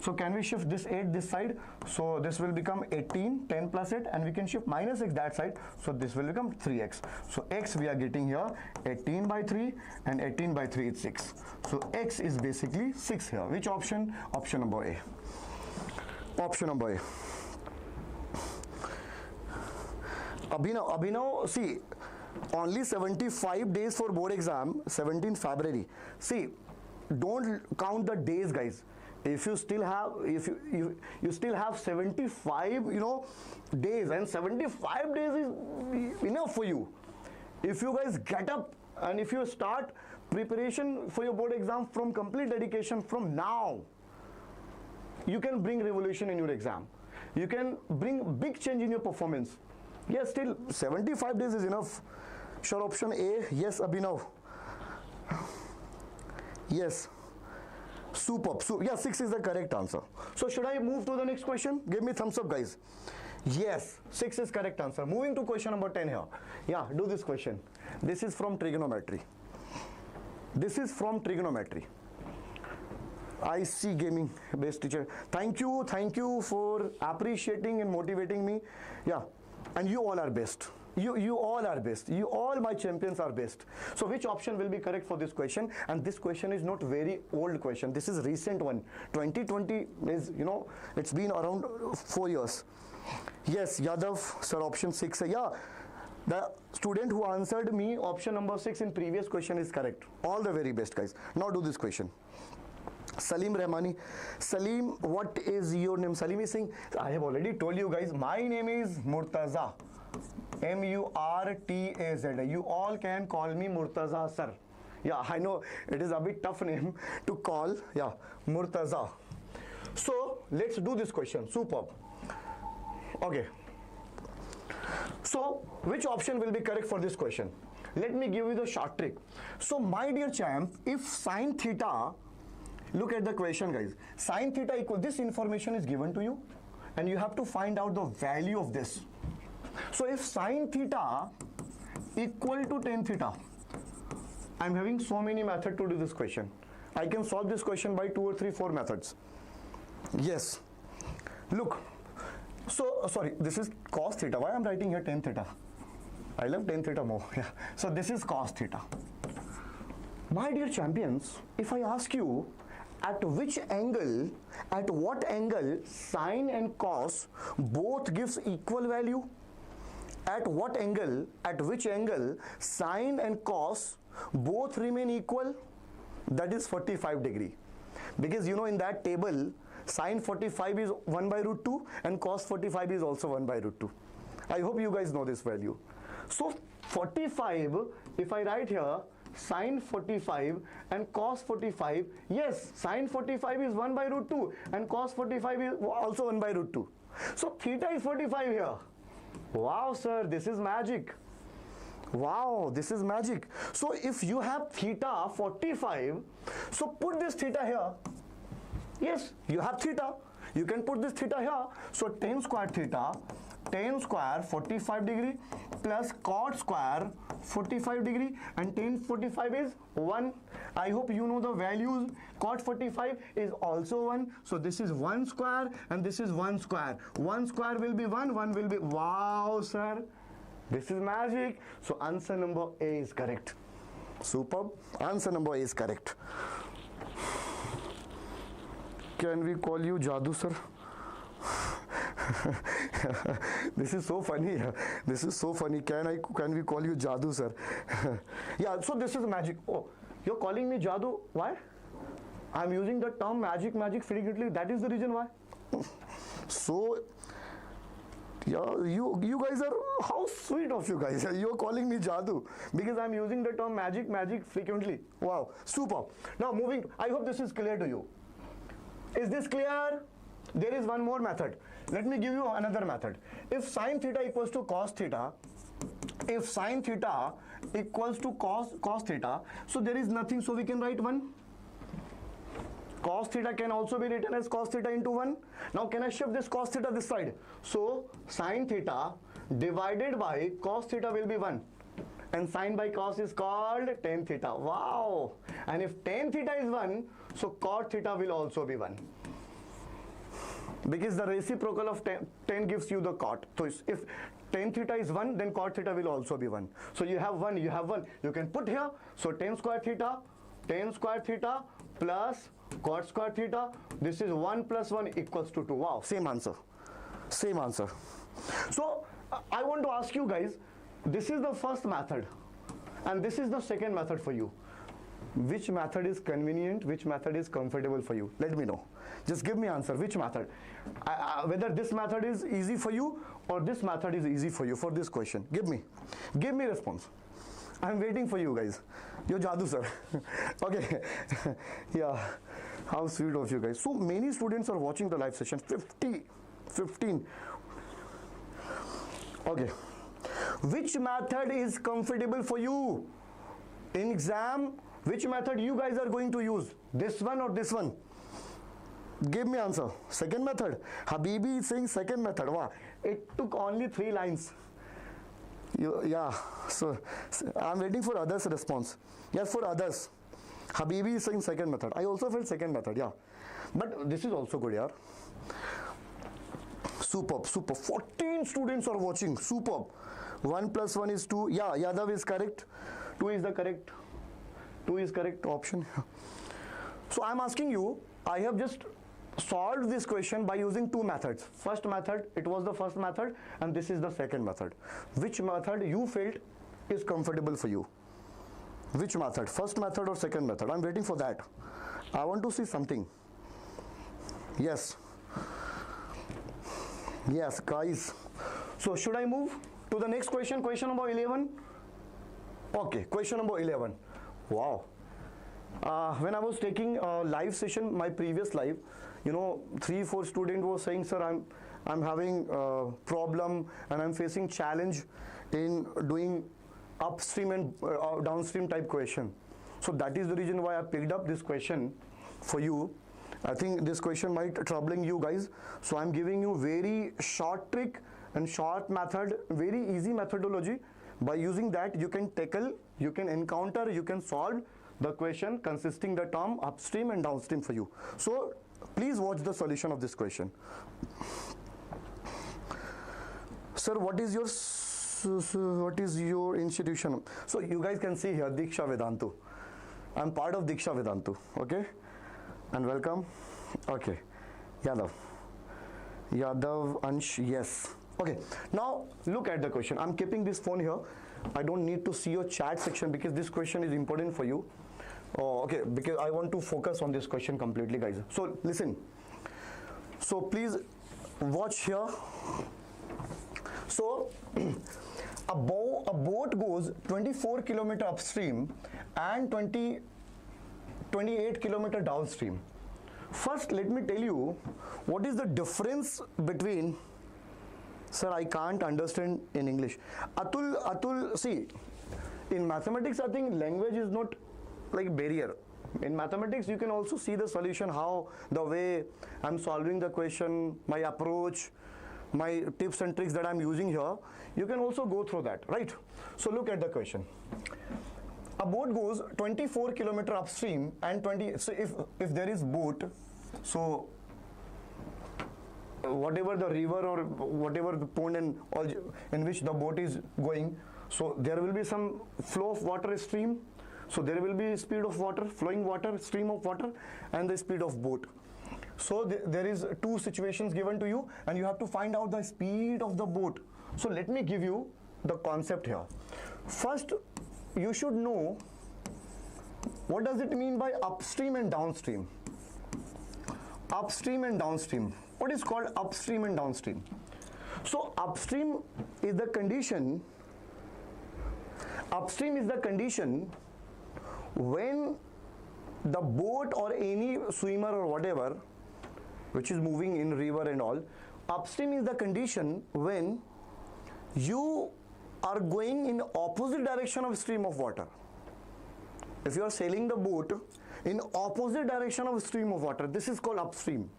So can we shift this 8 this side? So this will become 18, 10 plus 8, and we can shift minus x that side, so this will become 3x. So x we are getting here 18 by 3, and 18 by 3 is 6. So x is basically 6 here. Which option? Option number A. Option number A. Abhinav, see, Only 75 days for board exam, 17 February. See, don't count the days, guys. If you still have, if you still have 75, days, and 75 days is enough for you. If you guys get up and if you start preparation for your board exam from complete dedication from now, you can bring revolution in your exam. You can bring big change in your performance. Yes, still 75 days is enough. Sure, option A, yes, Abhinav. Yes. Superb. Yeah, 6 is the correct answer. So should I move to the next question? Give me thumbs up, guys. Yes, 6 is correct answer. Moving to question number 10 here. Yeah, do this question. This is from trigonometry. This is from trigonometry. IC Gaming, best teacher. Thank you for appreciating and motivating me. Yeah, and you all are best. You all are best. You all my champions are best. So which option will be correct for this question? And this question is not very old question. This is recent one. 2020 is, it's been around 4 years. Yes, Yadav, sir, option 6. Yeah, the student who answered me option number 6 in previous question is correct. All the very best, guys. Now do this question. Salim Rahmani. Salim, what is your name? Salim is saying, I have already told you guys, my name is Murtaza. Murtaza. You all can call me Murtaza Sir. Yeah, I know it is a bit tough name to call. Yeah, Murtaza. So let's do this question. Superb. Okay. So which option will be correct for this question? Let me give you the short trick. So my dear champ, if sine theta, look at the question, guys. Sine theta equal, this information is given to you and you have to find out the value of this. So if sine theta equal to tan theta, I'm having so many methods to do this question. I can solve this question by 2 or 3, 4 methods. Yes. Look. So, sorry, this is cos theta. Why I'm writing here tan theta? I love tan theta more. Yeah. So this is cos theta. My dear champions, if I ask you, at which angle, at what angle sine and cos both gives equal value? At what angle, at which angle sine and cos both remain equal? That is 45 degree. Because in that table, sine 45 is 1 by root 2 and cos 45 is also 1 by root 2. I hope you guys know this value. So 45, if I write here, sine 45 and cos 45, yes, sine 45 is 1 by root 2 and cos 45 is also 1 by root 2. So theta is 45 here. Wow, sir, this is magic. Wow, this is magic. So if you have theta 45, so put this theta here. Yes, you have theta. You can put this theta here. So tan square theta, tan square 45 degree plus cot square 45 degree, and tan 45 is 1. I hope you know the values. Cot 45 is also 1. So this is 1 square and this is 1 square. 1 square will be 1, 1 will be, wow, sir. This is magic. So answer number A is correct. Superb. Answer number A is correct. Can we call you Jadoo, sir? This is so funny. This is so funny. Can we call you Jadoo, sir? Yeah, so this is magic. Oh, you're calling me Jadoo. Why? I'm using the term magic frequently. That is the reason why. So, yeah, you guys are, how sweet of you guys. You're calling me Jadoo because I'm using the term magic frequently. Wow, super. Now moving, I hope this is clear to you. Is this clear? There is one more method. Let me give you another method. If sine theta equals to cos theta, if sine theta equals to cos theta, so there is nothing, so we can write 1. Cos theta can also be written as cos theta into 1. Now can I shift this cos theta this side? So sine theta divided by cos theta will be 1. And sine by cos is called tan theta. Wow! And if tan theta is 1, so cot theta will also be 1. Because the reciprocal of tan gives you the cot. So if tan theta is 1, then cot theta will also be 1. So you have 1, you have 1. You can put here. So tan square theta plus cot square theta. This is 1 plus 1 equals to 2. Wow, same answer. Same answer. So I want to ask you guys, this is the first method and this is the second method for you. Which method is convenient, which method is comfortable for you? Let me know. Just give me answer, which method? Whether this method is easy for you or this method is easy for you for this question. Give me response. I'm waiting for you guys. Yo Jadoo sir. Okay. Yeah. How sweet of you guys. So many students are watching the live session. 15. Okay. Which method is comfortable for you? In exam, which method you guys are going to use? This one or this one? Give me answer. Second method. Habibi is saying second method. Wow. It took only 3 lines. Yeah. So I'm waiting for others' response. Yes, for others. Habibi is saying second method. I also felt second method. Yeah. But this is also good, yeah. Superb. 14 students are watching. Superb. 1 + 1 is 2. Yeah, Yadav is correct. 2 is the correct. 2 is correct option. So I'm asking you, I have just solved this question by using 2 methods. First method, it was the first method, and this is the second method. Which method you felt is comfortable for you? Which method? First method or second method? I'm waiting for that. I want to see something. Yes. Yes, guys. So should I move to the next question? Question number 11. Okay, question number 11. Wow. When I was taking a live session, my previous live, 3-4 students were saying, sir, I'm having a problem and I'm facing challenge in doing upstream and downstream type question. So that is the reason why I picked up this question for you. I think this question might troubling you guys. So I'm giving you very short trick and short method, very easy methodology. By using that, you can tackle, you can encounter, you can solve the question consisting the term upstream and downstream for you. So please watch the solution of this question. Sir, what is your institution? So you guys can see here Deeksha Vedantu. I'm part of Deeksha Vedantu. Okay, and welcome. Okay, Yadav Ansh, yes. Okay, now look at the question. I'm keeping this phone here. I don't need to see your chat section because this question is important for you. Oh, okay, because I want to focus on this question completely, guys. So listen. So please watch here. So a boat goes 24 kilometer upstream and 28 kilometer downstream. First, let me tell you what is the difference between. Sir, I can't understand in English. Atul, see, in mathematics, I think language is not like barrier. In mathematics, you can also see the solution, how the way I'm solving the question, my approach, my tips and tricks that I'm using here. You can also go through that, right? So look at the question. A boat goes 24 kilometer upstream and 20. So if there is boat, so whatever the river or whatever the pond and all in which the boat is going, so there will be some flow of water stream. So there will be speed of water, flowing water, stream of water, and the speed of boat. So there is 2 situations given to you, and you have to find out the speed of the boat. So let me give you the concept here. First, you should know what does it mean by upstream and downstream. Upstream and downstream. What is called upstream and downstream? So upstream is the condition. Upstream is the condition when the boat or any swimmer or whatever which is moving in river and all, upstream is the condition when you are going in opposite direction of stream of water. If you are sailing the boat in opposite direction of stream of water, this is called upstream.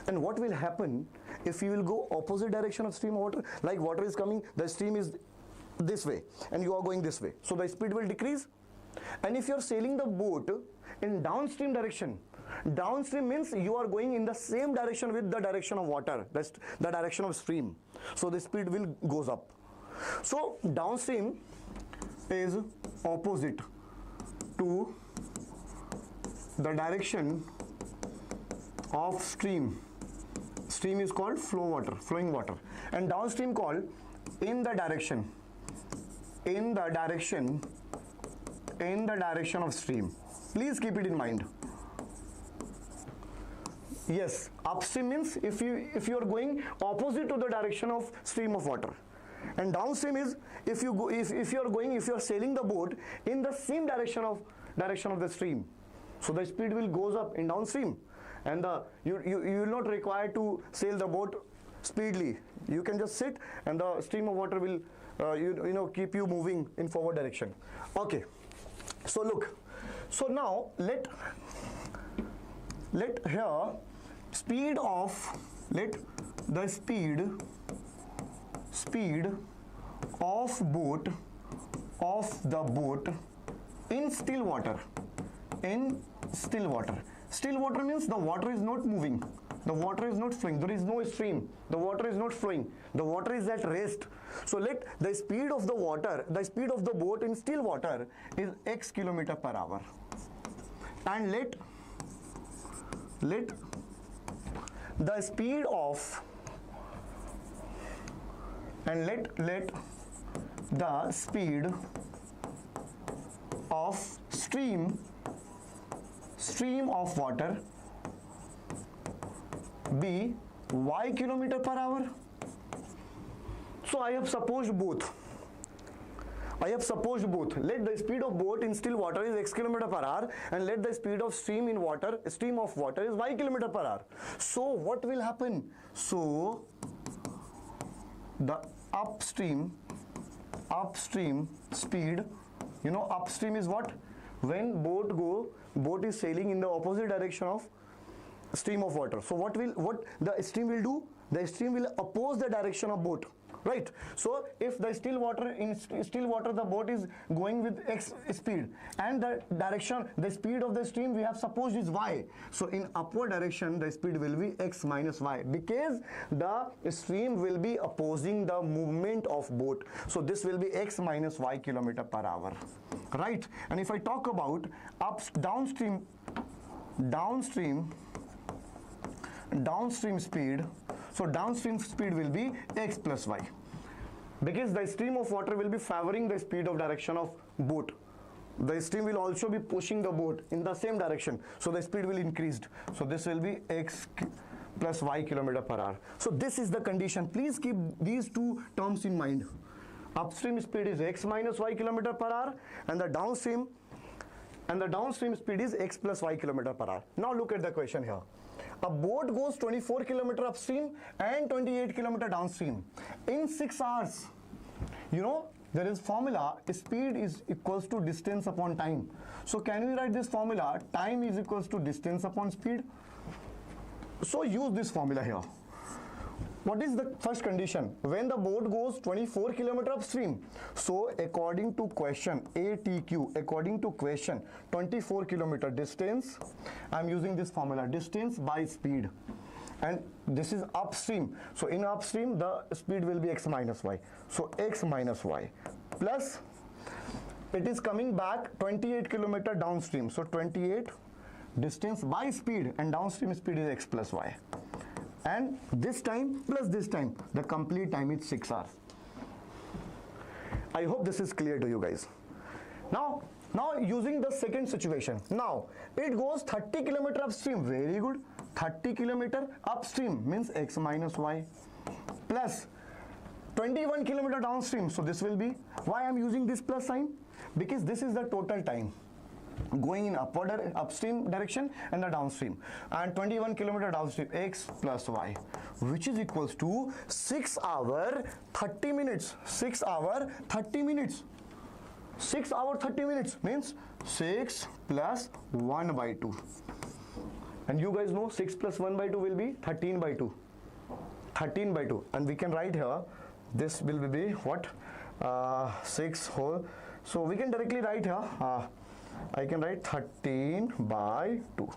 And what will happen if you will go opposite direction of stream of water? Like water is coming, the stream is this way and you are going this way, so the speed will decrease. And if you are sailing the boat in downstream direction, downstream means you are going in the same direction with the direction of water, that's the direction of stream, so the speed will goes up. So downstream is opposite to the direction of stream. Stream is called flow water, flowing water, and downstream called in the direction in the direction of stream. Please keep it in mind. Yes, upstream means if you are going opposite to the direction of stream of water, and downstream is if you are sailing the boat in the same direction of the stream. So the speed will goes up in downstream, and you will not require to sail the boat speedily. You can just sit, and the stream of water will keep you moving in forward direction. Okay, so look, so now let here speed of the speed of the boat in still water. Still water means the water is not moving, the water is not flowing, there is no stream, the water is not flowing, the water is at rest. So let the speed of the boat in still water is x km/h, and let the speed of stream of water be y km/h. So I have supposed both. Let the speed of boat in still water is x km/h, and let the speed of stream of water is y km/h. So what will happen? So the upstream speed, upstream is what? When boat is sailing in the opposite direction of stream of water. So what the stream will do? The stream will oppose the direction of boat, right? So if the still water the boat is going with x speed, and the speed of the stream we have supposed is y. So in upward direction the speed will be x minus y, because the stream will be opposing the movement of boat. So this will be x minus y km/h, right? And if I talk about downstream speed, so downstream speed will be x plus y, because the stream of water will be favoring the speed of direction of boat. The stream will also be pushing the boat in the same direction, so the speed will increase. So this will be x plus y km/h. So this is the condition. Please keep these two terms in mind. Upstream speed is x minus y km/h, and the downstream speed is x plus y km/h. Now look at the question here. A boat goes 24 km upstream and 28 km downstream in 6 hours. There is formula, speed is equals to distance upon time. So can we write this formula? Time is equals to distance upon speed. So use this formula here. What is the first condition? When the boat goes 24 km upstream. So according to question ATQ, according to question 24 km distance, I am using this formula, distance by speed. And this is upstream. So in upstream the speed will be x minus y. So x minus y plus it is coming back 28 km downstream. So 28 distance by speed, and downstream speed is x plus y. And this time plus this time, the complete time is 6 hours. I hope this is clear to you guys. Now using the second situation. Now it goes 30 km upstream. Very good. 30 km upstream means x minus y plus 21 km downstream. So this will be, why I am using this plus sign? Because this is the total time going in upstream direction and the downstream, and 21 km downstream, x plus y, which is equals to 6 hour 30 minutes. 6 hour 30 minutes. 6 hour 30 minutes means 6 plus 1 by 2. And you guys know 6 plus 1 by 2 will be 13 by 2. 13 by 2. And we can write here, this will be what? 6 whole. So we can directly write here, I can write 13 by 2.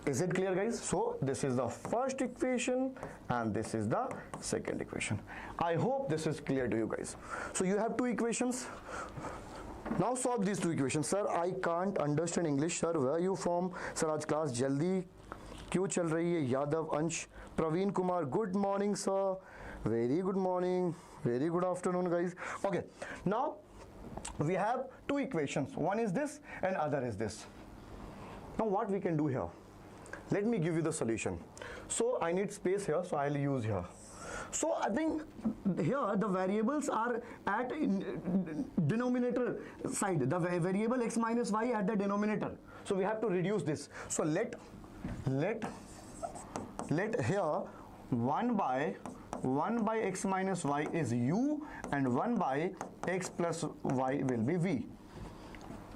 Is it clear, guys? So this is the first equation and this is the second equation. I hope this is clear to you guys. So you have two equations. Now solve these two equations. Sir, I can't understand English. Sir, where are you from? Sir, आज class जल्दी क्यों चल रही है? यादव अंश, Praveen Kumar, good morning sir. Very good morning. Very good afternoon, guys. Okay, now we have two equations. One is this and other is this. Now what we can do here? Let me give you the solution. So I need space here, so I'll use here. So I think here the variables are at denominator side. The variable x minus y at the denominator. So we have to reduce this. So let here 1 by x minus y is u and 1 by x plus y will be v.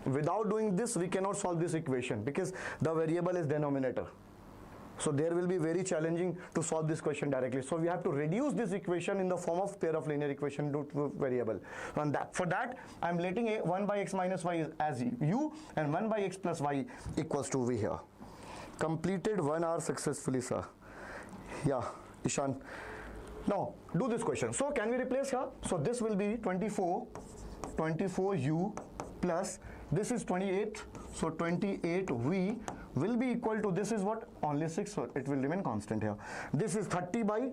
Without doing this, we cannot solve this equation because the variable is denominator. So there will be very challenging to solve this question directly. So we have to reduce this equation in the form of pair of linear equation to variable. And for that, I am letting 1 by x minus y as u and 1 by x plus y equals to v here. Completed 1 hour successfully, sir. Yeah, Ishan. Now do this question. So can we replace here? So this will be 24u plus this is 28. So 28v will be equal to, this is what? Only 6, so it will remain constant here. This is 30 by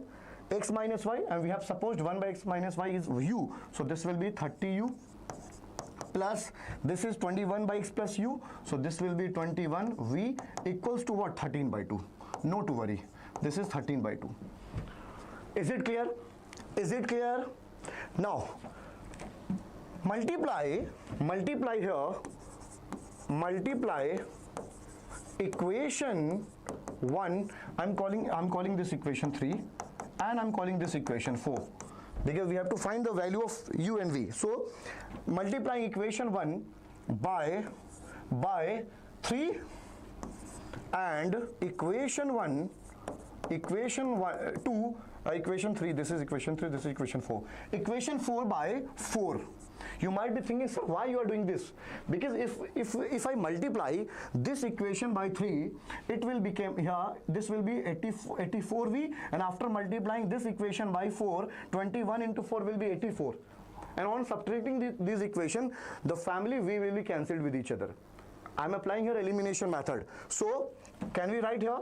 x minus y, and we have supposed 1 by x minus y is u. So this will be 30u plus this is 21 by x plus u. So this will be 21v equals to what? 13 by 2. No to worry. This is 13 by 2. Is it clear? Is it clear? Now multiply here, multiply equation 1, I'm calling this equation 3 and I'm calling this equation 4 because we have to find the value of u and v. So multiplying equation 1 by 3 and equation 3, this is equation 3, this is equation 4. Equation 4 by 4. You might be thinking, sir, why you are doing this? Because if I multiply this equation by 3, it will become here, this will be 84v, and after multiplying this equation by 4, 21 into 4 will be 84. And on subtracting this equation, the family v will be cancelled with each other. I am applying here elimination method. So can we write here?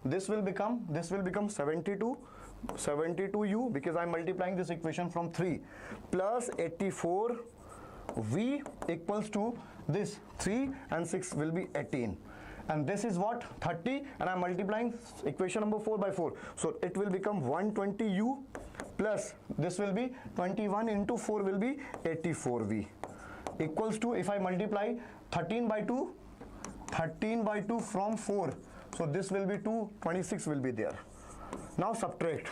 This will become 72u because I am multiplying this equation from 3 plus 84v equals to this 3 and 6 will be 18, and this is what? 30, and I am multiplying equation number 4 by 4. So it will become 120u plus this will be 21 into 4 will be 84v equals to, if I multiply 13 by 2 from 4, so this will be 2, 26 will be there. Now subtract.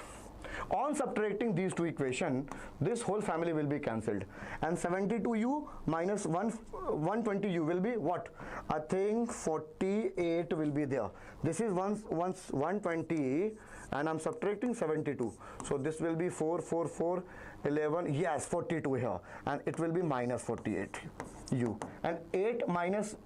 On subtracting these two equations, this whole family will be cancelled, and 72u minus 120u will be what? I think 48 will be there. This is 120 and I'm subtracting 72. So this will be 4, 4, 4, 11, yes, 42 here, and it will be minus 48u, and 8 minus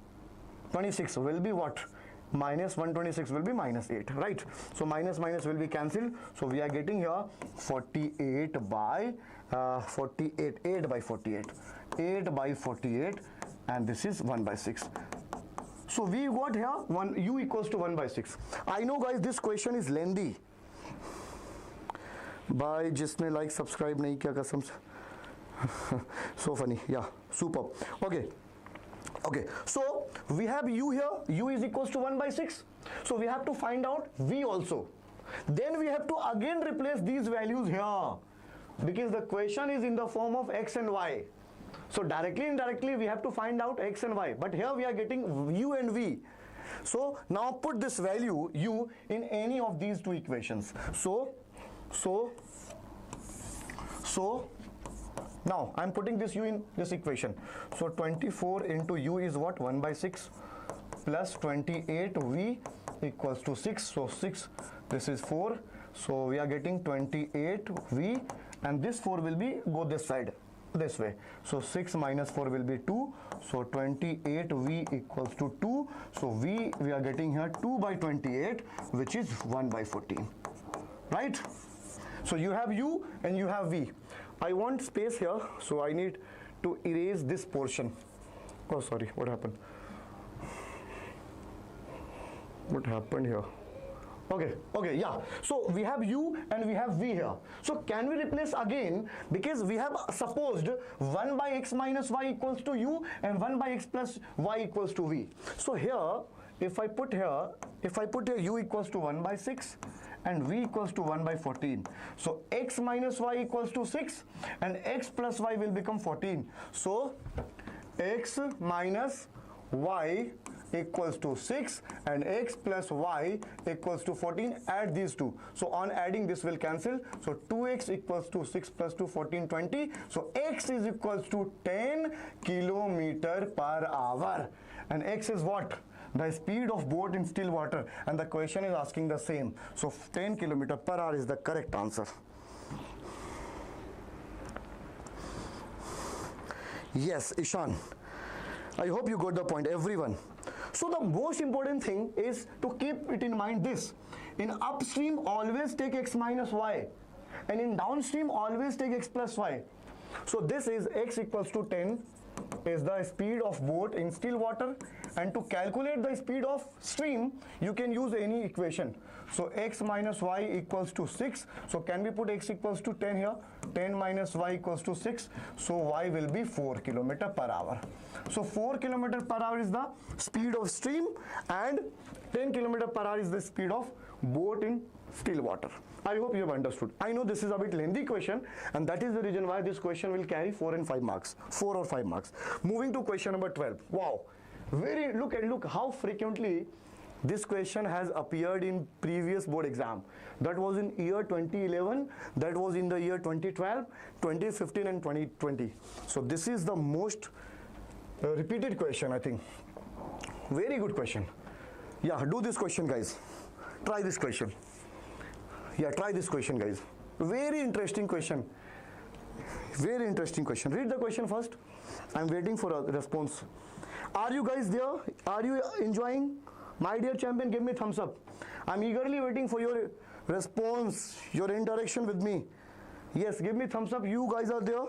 26 will be what? Minus 126 will be minus 8, right? So minus will be cancelled. So we are getting here 48 by 48, 8 by 48, 8 by 48, and this is 1 by 6. So we got here u equals to 1 by 6. I know, guys, this question is lengthy. By जिसने like subscribe नहीं किया कसम से. So funny, yeah, superb. Okay, so we have u here, u is equals to 1 by 6. So we have to find out v also. Then we have to again replace these values here because the question is in the form of x and y. So directly, indirectly, we have to find out x and y. But here we are getting u and v. So now put this value u in any of these two equations. So now I am putting this u in this equation. So 24 into u is what? 1 by 6 plus 28v equals to 6. So 6, this is 4. So we are getting 28v, and this 4 will be go this side, this way. So 6 minus 4 will be 2. So 28v equals to 2. So we are getting here 2 by 28, which is 1 by 14. Right? So you have u and you have v. I want space here, so I need to erase this portion. Oh, sorry, what happened? What happened here? Okay, yeah. So we have u and we have v here. So can we replace again, because we have supposed 1 by x minus y equals to u and 1 by x plus y equals to v. So here, if I put here u equals to 1 by 6 and v equals to 1 by 14. So x minus y equals to 6 and x plus y will become 14. So x minus y equals to 6 and x plus y equals to 14. Add these two. So on adding, this will cancel. So 2x equals to 6 plus 2, 14, 20. So x is equals to 10 kilometer per hour. And x is what? The speed of boat in still water. And the question is asking the same. So 10 kilometer per hour is the correct answer. Yes, Ishan. I hope you got the point, everyone. So the most important thing is to keep it in mind this. In upstream, always take x minus y. And in downstream, always take x plus y. So this is x equals to 10 is the speed of boat in still water. And to calculate the speed of stream, you can use any equation. So x minus y equals to 6. So can we put x equals to 10 here? 10 minus y equals to 6. So y will be 4 kilometer per hour. So 4 kilometer per hour is the speed of stream and 10 kilometer per hour is the speed of boat in still water. I hope you have understood. I know this is a bit lengthy question, and that is the reason why this question will carry 4 and 5 marks. 4 or 5 marks. Moving to question number 12. Wow. Look how frequently this question has appeared in previous board exam. That was in year 2011, that was in the year 2012, 2015 and 2020. So this is the most repeated question, I think. Very good question. Yeah, do this question, guys. Try this question. Yeah, try this question, guys. Very interesting question. Very interesting question. Read the question first. I'm waiting for a response. Are you guys there? Are you enjoying? My dear champion, give me thumbs up. I'm eagerly waiting for your response, your interaction with me. Yes, give me thumbs up. You guys are there?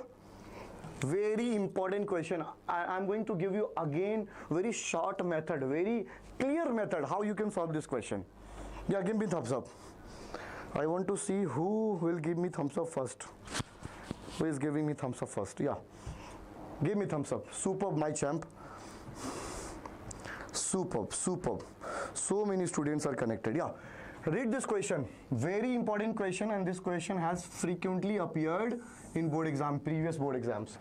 Very important question. I'm going to give you again very short method, very clear method how you can solve this question. Yeah, give me thumbs up. I want to see who will give me thumbs up first. Who is giving me thumbs up first? Yeah. Give me thumbs up. Superb, my champ. Superb. So many students are connected. Yeah. Read this question. Very important question, and this question has frequently appeared in board exam, previous board exams.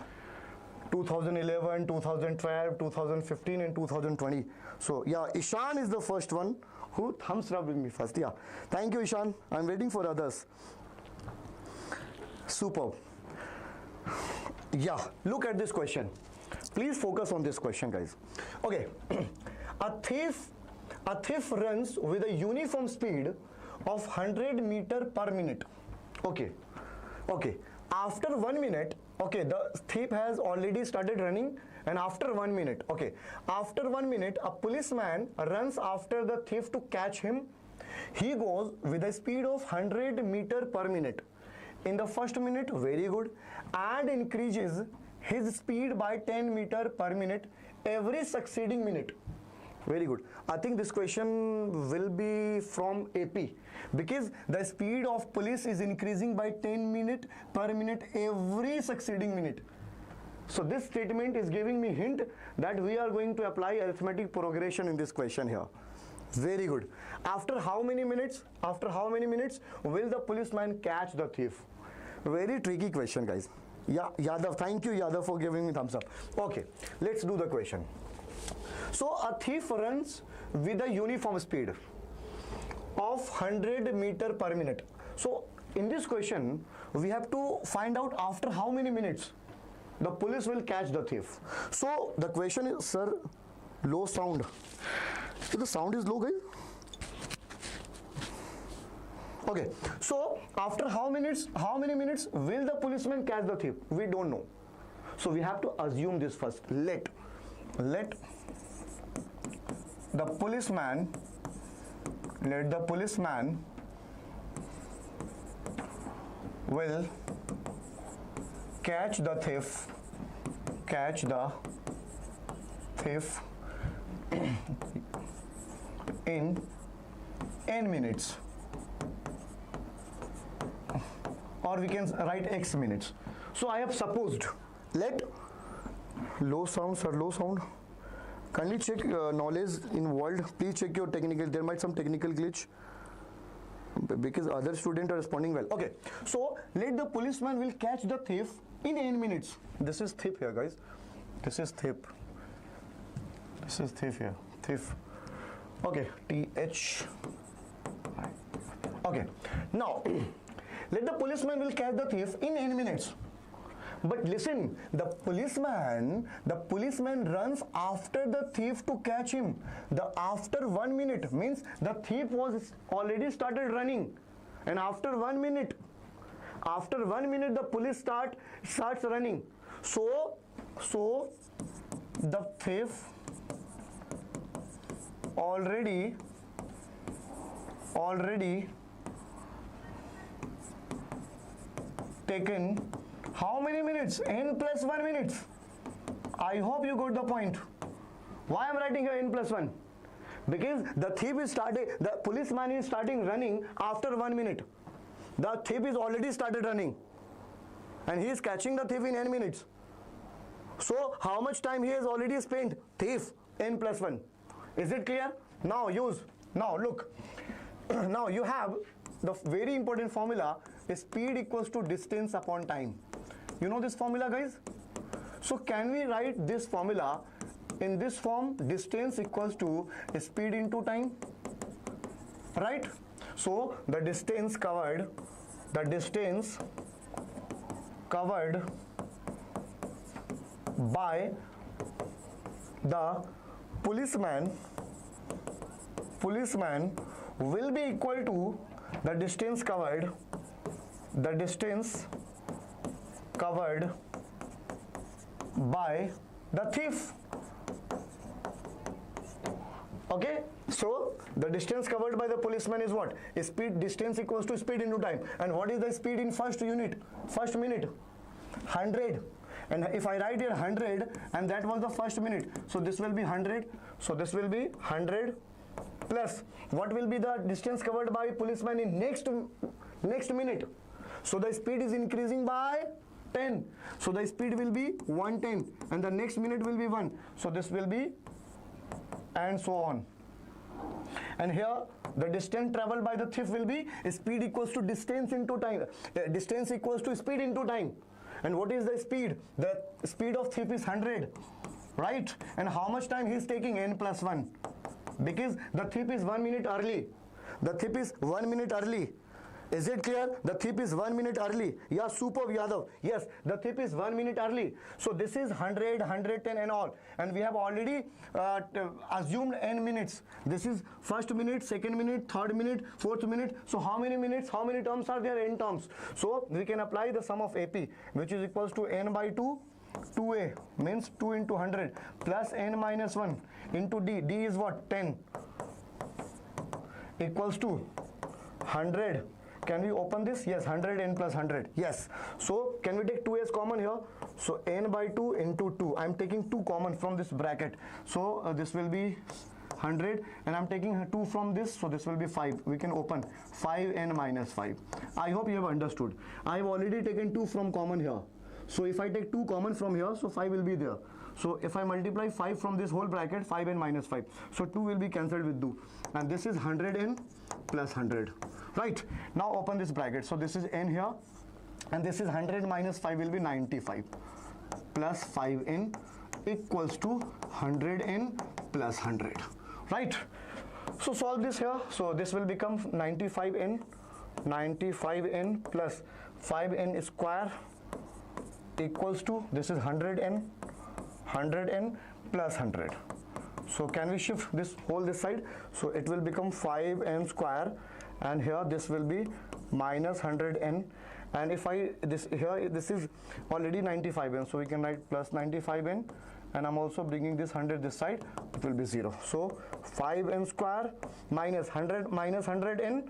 2011, 2012, 2015 and 2020. So yeah, Ishan is the first one who thumbs up with me first. Yeah. Thank you, Ishan. I'm waiting for others. Superb. Yeah, look at this question. Please focus on this question, guys. Okay. A thief runs with a uniform speed of 100 meter per minute. Okay. After 1 minute, okay, the thief has already started running, and after 1 minute, okay, after 1 minute, a policeman runs after the thief to catch him. He goes with a speed of 100 meter per minute. In the first minute, very good, and increases his speed by 10 meter per minute every succeeding minute. Very good. I think this question will be from AP, because the speed of police is increasing by 10 meter per minute every succeeding minute. So this statement is giving me hint that we are going to apply arithmetic progression in this question here. Very good. After how many minutes? Will the policeman catch the thief? Very tricky question, guys. Yeah, Yadav, thank you, Yadav, for giving me thumbs up. Okay, let's do the question. So a thief runs with a uniform speed of 100 meter per minute. So in this question, we have to find out after how many minutes the police will catch the thief. So the question is, sir, low sound. So the sound is low, guys. Okay, so after how many minutes will the policeman catch the thief? We don't know. So we have to assume this first. Let the policeman will catch the thief in n minutes. or we can write x minutes. So I have supposed, let low sound, sir, low sound. Kindly check knowledge in world. Please check your technical. There might some technical glitch because other students are responding well. Okay, so let the policeman will catch the thief in n minutes. This is thief here, guys. This is thief. This is thief here. Thief. Okay, TH. Okay, now let the policeman will catch the thief in n minutes. But listen, the policeman runs after the thief to catch him. The after 1 minute means the thief was already started running, and after 1 minute, the police starts running. So the thief already taken how many minutes? N plus 1 minutes. I hope you got the point. Why I am writing here n plus 1? Because the policeman is starting running after 1 minute. The thief is already started running, and he is catching the thief in n minutes. So how much time he has already spent? Thief, n plus 1. Is it clear? Now look. Now you have the very important formula, speed equals to distance upon time. You know this formula, guys? So can we write this formula in this form? Distance equals to speed into time, right? So the distance covered by the policeman will be equal to the distance covered by the thief. Okay, so the distance covered by the policeman is what? Distance equals to speed into time. And what is the speed in first minute? 100. And if I write here 100, and that was the first minute, so this will be 100. So this will be 100 plus what will be the distance covered by policeman in next minute? So the speed is increasing by 10. So the speed will be 110, and the next minute will be 1. So this will be, and so on. And here the distance traveled by the thief will be speed equals to distance into time. Distance equals to speed into time. And what is the speed? The speed of thief is 100, right? And how much time he is taking? N plus 1. Because the thief is 1 minute early. The thief is 1 minute early. Is it clear? The thief is 1 minute early. Yeah, superb, Yadav. Yes, the thief is 1 minute early. So this is 100, 110 and all. And we have already assumed n minutes. This is first minute, second minute, third minute, fourth minute. So how many minutes, how many terms are there? N terms. So we can apply the sum of AP, which is equals to n by 2. 2a means 2 into 100 plus n minus 1 into d. D is what? 10 equals to 100. Can we open this? Yes, 100 n plus 100. Yes. So can we take 2 as common here? So n by 2 into 2. I am taking 2 common from this bracket. So this will be 100, and I am taking 2 from this. So this will be 5. We can open 5n minus 5. I hope you have understood. I have already taken 2 from common here. So if I take 2 common from here, so 5 will be there. So if I multiply 5 from this whole bracket, 5n minus 5. So 2 will be cancelled with 2. And this is 100n plus 100. Right. Now open this bracket. So this is n here. And this is 100 minus 5 will be 95. Plus 5n equals to 100n plus 100. Right. So solve this here. So this will become 95n plus 5n square equals to, this is 100n plus 100. So can we shift this whole this side? So it will become 5n square, and here this will be minus 100n, and if I this here, this is already 95n, so we can write plus 95n, and I'm also bringing this 100 this side, it will be 0. So 5n square minus 100 minus 100n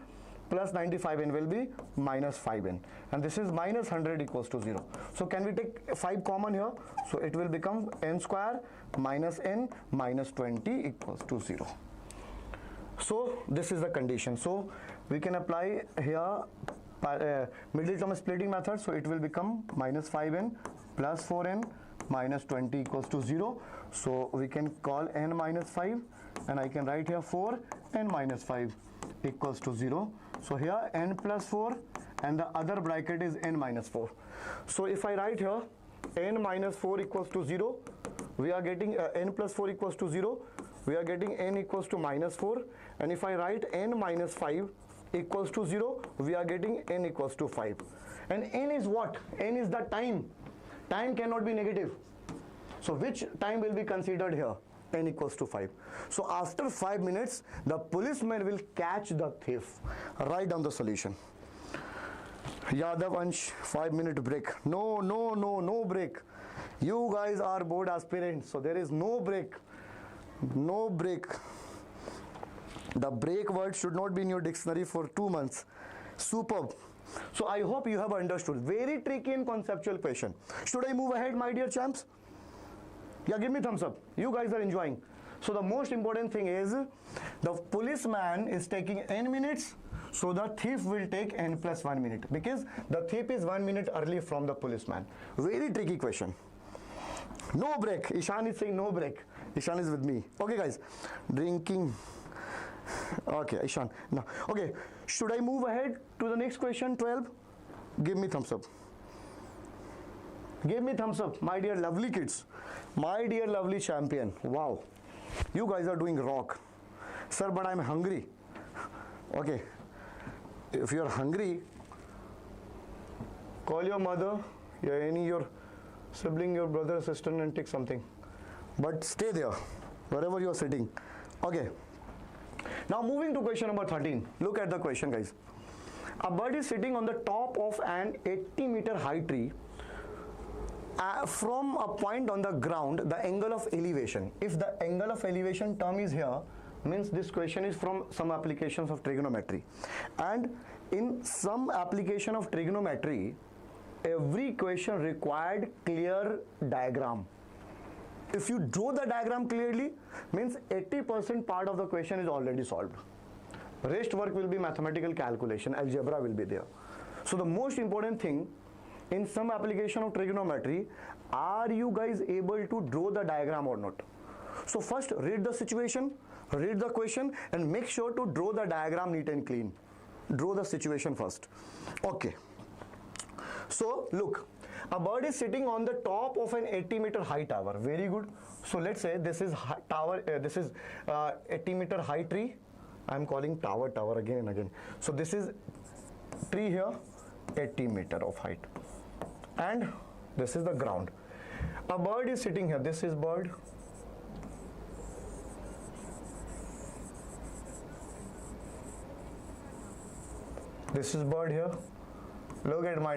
plus 95n will be minus 5n, and this is minus 100 equals to 0. So can we take 5 common here? So it will become n square minus n minus 20 equals to 0. So this is the condition. So we can apply here middle term splitting method, so it will become minus 5n plus 4n minus 20 equals to 0. So we can call n minus 5, and I can write here 4 n minus 5 equals to 0. So here n plus 4, and the other bracket is n minus 4. So if I write here n minus 4 equals to 0, we are getting n plus 4 equals to 0, we are getting n equals to minus 4, and if I write n minus 5 equals to 0, we are getting n equals to 5. And n is what? N is the time. Time cannot be negative. So which time will be considered here? N equals to 5. So after 5 minutes, the policeman will catch the thief. Write down the solution. Yadav Ansh, 5-minute break. No break. You guys are board aspirants, so there is no break. No break. The break word should not be in your dictionary for 2 months. Superb. So I hope you have understood. Very tricky and conceptual question. Should I move ahead, my dear champs? Yeah, give me thumbs up. You guys are enjoying. So the most important thing is the policeman is taking n minutes, so the thief will take n plus 1 minute, because the thief is 1 minute early from the policeman. Very tricky question. No break. Ishan is saying no break. Ishan is with me. Okay, guys. Drinking. Okay, Ishan. Now, okay. Should I move ahead to the next question, 12? Give me thumbs up. Give me thumbs up, my dear lovely kids. My dear lovely champion. Wow. You guys are doing rock. Sir, but I'm hungry. Okay. If you're hungry, call your mother, your sibling, your brother, sister, and take something. But stay there, wherever you're sitting. Okay. Now moving to question number 13. Look at the question, guys. A bird is sitting on the top of an 80-meter high tree. From a point on the ground, the angle of elevation. If the angle of elevation term is here, means this question is from some applications of trigonometry. And in some application of trigonometry, every question required clear diagram. If you draw the diagram clearly, means 80% part of the question is already solved. Rest work will be mathematical calculation, algebra will be there. So the most important thing, in some application of trigonometry, are you guys able to draw the diagram or not? So first read the situation, read the question, and make sure to draw the diagram neat and clean. Draw the situation first. Okay. So look, a bird is sitting on the top of an 80-meter high tower. Very good. So let's say this is tower. This is 80-meter high tree. I'm calling tower again and again. So this is tree here, 80-meter of height, and this is the ground. A bird is sitting here. This is bird. This is bird here. Look at my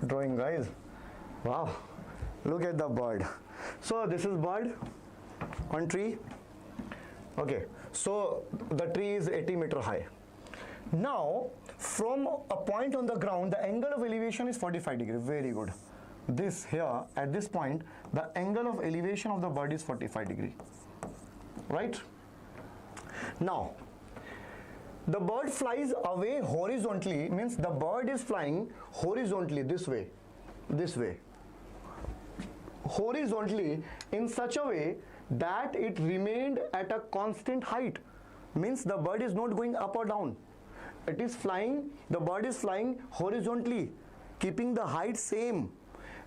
drawing, guys. Wow. Look at the bird. So this is bird on tree. Okay. So the tree is 80-meter high. Now from a point on the ground, the angle of elevation is 45 degrees. Very good. This here, at this point, the angle of elevation of the bird is 45 degrees. Right? Now, the bird flies away horizontally, means the bird is flying horizontally this way, horizontally in such a way that it remained at a constant height, means the bird is not going up or down. It is flying, the bird is flying horizontally, keeping the height same.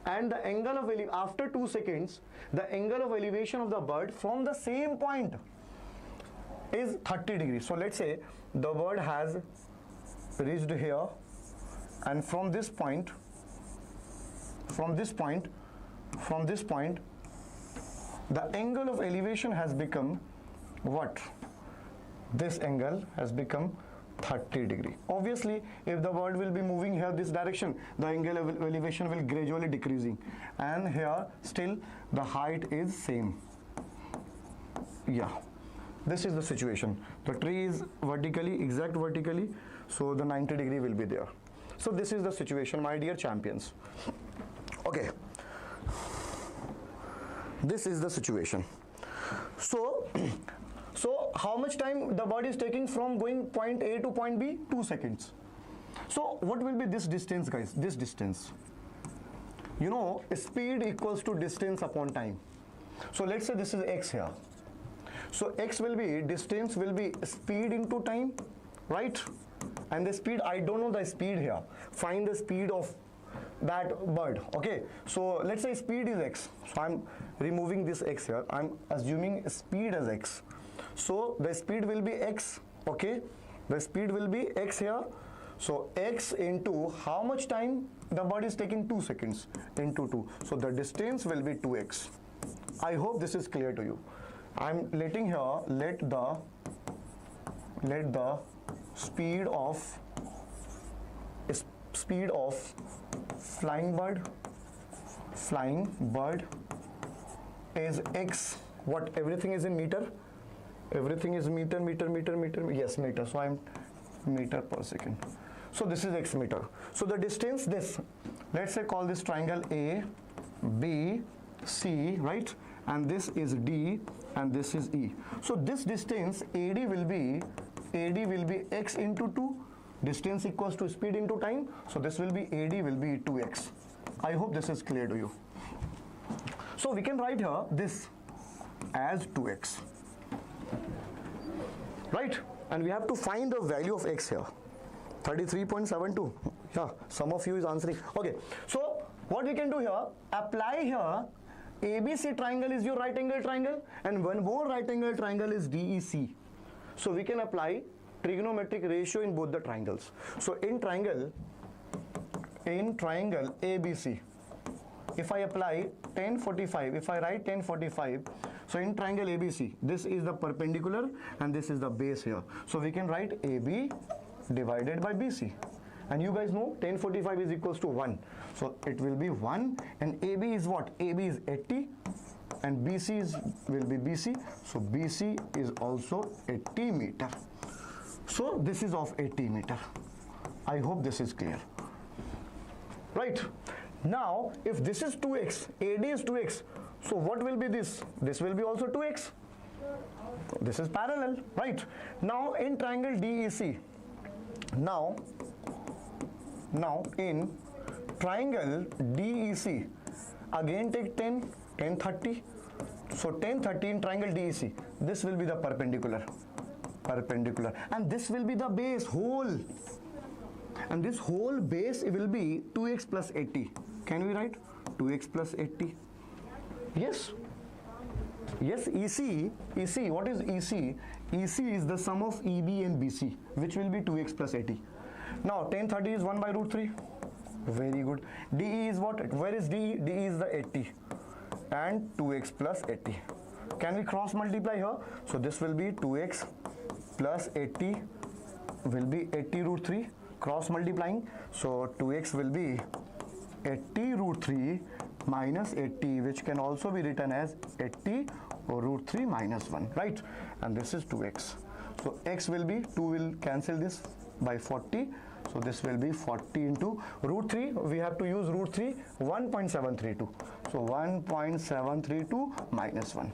And the angle of after 2 seconds, the angle of elevation of the bird from the same point is 30 degrees. So let's say the bird has reached here, and from this point, the angle of elevation has become what? This angle has become 30 degree. Obviously, if the bird will be moving here this direction, the angle of elevation will gradually decreasing, and here still the height is same. Yeah, this is the situation. The tree is vertically, exact vertically, so the 90 degree will be there. So this is the situation, my dear champions. Okay, this is the situation. So how much time the bird is taking from going point A to point B? 2 seconds. So what will be this distance, guys? This distance. You know, speed equals to distance upon time. So let's say this is x here. So x will be, distance will be speed into time, right? And the speed, I don't know the speed here. Find the speed of that bird. Okay, so let's say speed is x. So I'm removing this x here. I'm assuming speed as x. So the speed will be x. Okay, the speed will be x here. So x into how much time the bird is taking? 2 seconds into 2. So the distance will be 2x. I hope this is clear to you. I'm letting here, let the speed of flying bird is x. What? Everything is in meter. Everything is meter. Yes, meter. So I'm meter per second. So this is x meter. So the distance, this, let's say call this triangle A, B, C, right? And this is D and this is E. So this distance AD will be x into 2. Distance equals to speed into time. So this will be AD will be 2x. I hope this is clear to you. So we can write here this as 2x. Right? And we have to find the value of x here. 33.72. Yeah, some of you is answering. Okay, so what we can do here, apply here, ABC triangle is your right angle triangle and one more right angle triangle is DEC. So we can apply trigonometric ratio in both the triangles. So in triangle ABC, if I apply 1045, if I write 1045, so in triangle ABC, this is the perpendicular and this is the base here. So we can write AB divided by BC. And you guys know 1045 is equals to 1. So it will be 1 and AB is what? AB is 80 and BC will be BC. So BC is also 80 meter. So this is of 80 meter. I hope this is clear. Right. Now if this is 2x, AD is 2x. So what will be this? This will be also 2x. This is parallel, right? Now in triangle DEC, now in triangle DEC, again take 10, 30. So 30 in triangle DEC, this will be the perpendicular, and this will be the base whole, and this whole base will be 2x plus 80. Can we write 2x plus 80? Yes. Yes, EC, what is EC? EC is the sum of EB and BC, which will be 2x plus 80. Now 1030 is 1 by root 3. Very good. DE is what? Where is DE? DE is the 80 and 2x plus 80. Can we cross multiply here? So this will be 2x plus 80 will be 80 root 3. Cross multiplying. So 2x will be 80 root 3 minus 80, which can also be written as 80 or root 3 minus 1, right? And this is 2x. So x will be, 2 will cancel this by 40. So this will be 40 into root 3. We have to use root 3, 1.732. So 1.732 minus 1.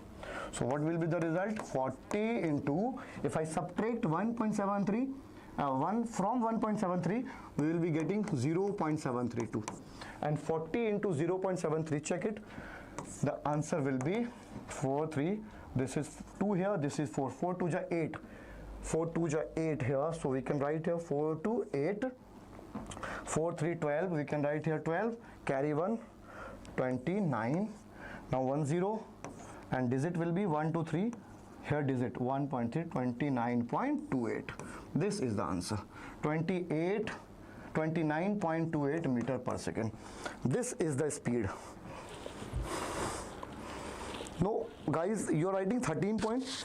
So what will be the result? 40 into, if I subtract 1.73, 1 from 1.73, we will be getting 0.732. And 40 into 0.73, check it. The answer will be 43. This is 2 here, this is 4. 4 2 ja 8. 4 2 ja 8 here. So we can write here 4 2 8. 4 3 12. We can write here 12. Carry 1. 29. Now 1 0. And digit will be 1 2 3. Here digit 1.3, 29.28. This is the answer. 29.28 meter per second. This is the speed. No, guys, you're writing 13 points.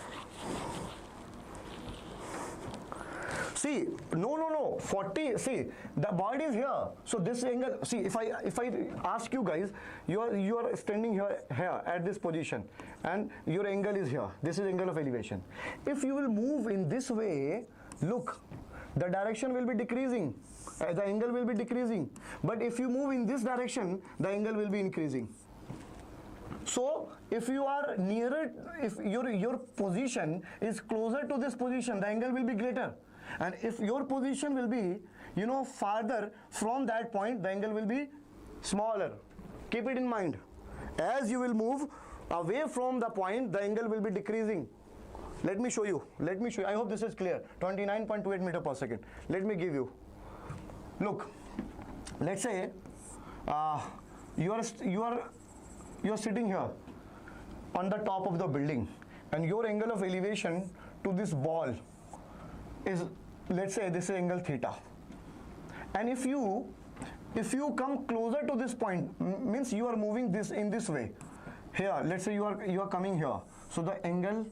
See, no, 40. See, the bird is here. So this angle. See, if I ask you guys, you are standing here at this position, and your angle is here. This is angle of elevation. If you will move in this way, look, the direction will be decreasing. The angle will be decreasing. But if you move in this direction, the angle will be increasing. So if you are nearer, if your position is closer to this position, the angle will be greater. and if your position will be, you know, farther from that point, the angle will be smaller. Keep it in mind. As you will move away from the point, the angle will be decreasing. Let me show you. I hope this is clear. 29.28 meter per second. Let me give you. Look, let's say you are sitting here on the top of the building, and your angle of elevation to this ball is, let's say, this is angle theta. And if you come closer to this point, means you are moving this in this way. Here, let's say you are coming here, so the angle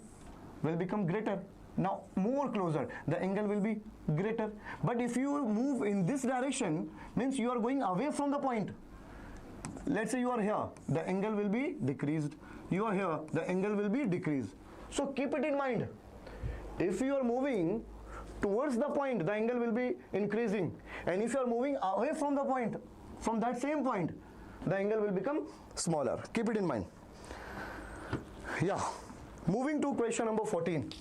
will become greater. Now more closer, the angle will be greater. But if you move in this direction, means you are going away from the point. Let's say you are here, the angle will be decreased. You are here, the angle will be decreased. So keep it in mind. If you are moving towards the point, the angle will be increasing. And if you are moving away from the point, from that same point, the angle will become smaller. Keep it in mind. Yeah. Moving to question number 14.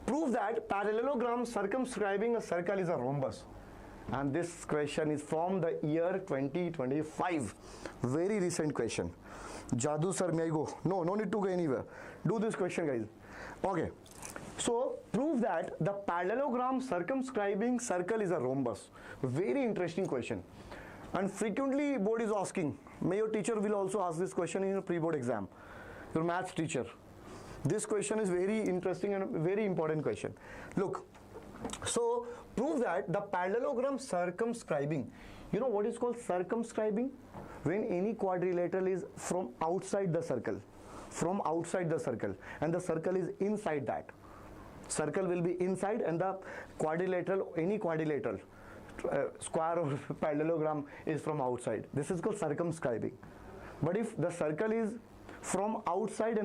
Prove that parallelogram circumscribing a circle is a rhombus. And this question is from the year 2025. Very recent question. Jadoo sir, may I go? No need to go anywhere. Do this question, guys. Okay. So, prove that the parallelogram circumscribing circle is a rhombus. Very interesting question. And frequently board is asking. May your teacher will also ask this question in your pre-board exam. Your maths teacher. This question is very interesting and very important question. Look, so prove that the parallelogram circumscribing. You know what is called circumscribing? When any quadrilateral is from outside the circle, and the circle is inside that. Circle will be inside, and the quadrilateral, any quadrilateral, square or parallelogram is from outside. This is called circumscribing. But if the circle is from outside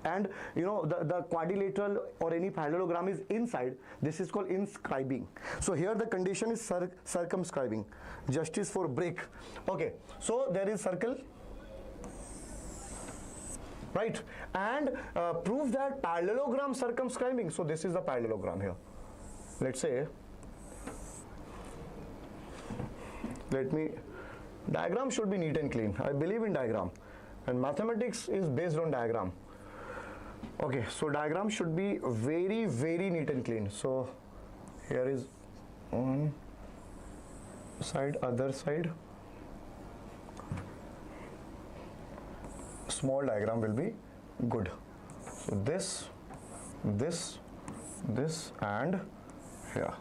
and you know the quadrilateral or any parallelogram is inside, this is called inscribing. So here the condition is circumscribing. Justice for break. Okay, so there is circle, right? And prove that parallelogram circumscribing. So this is the parallelogram here. Let's say, diagram should be neat and clean. I believe in diagram, and mathematics is based on diagram. Okay, so diagram should be very, very neat and clean. So here is one side, other side. Small diagram will be good. So this, and here.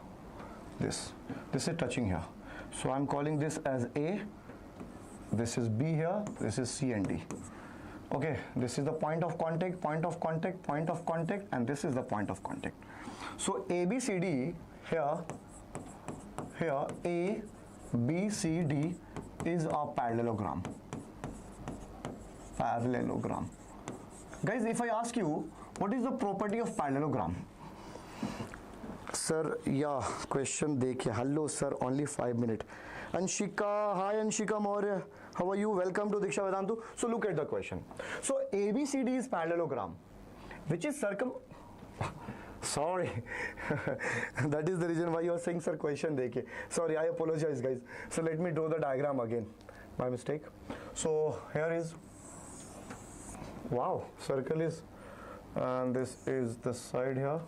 This is touching here. So I'm calling this as A. This is B here. This is C and D. Okay, this is the point of contact, and this is the point of contact. So ABCD here A, B, C, D is a parallelogram. Guys, if I ask you, what is the property of parallelogram? Sir, yeah, question dekhiye. Hello sir, only 5 minutes. Anshika, hi Anshika Maurya. How are you? Welcome to Deeksha Vedantu. So look at the question. So ABCD is parallelogram, which is Sorry, that is the reason why you are saying sir question dekhiye. Sorry, I apologize guys. So let me draw the diagram again. My mistake. So here is, wow, circle is, and this is the side here,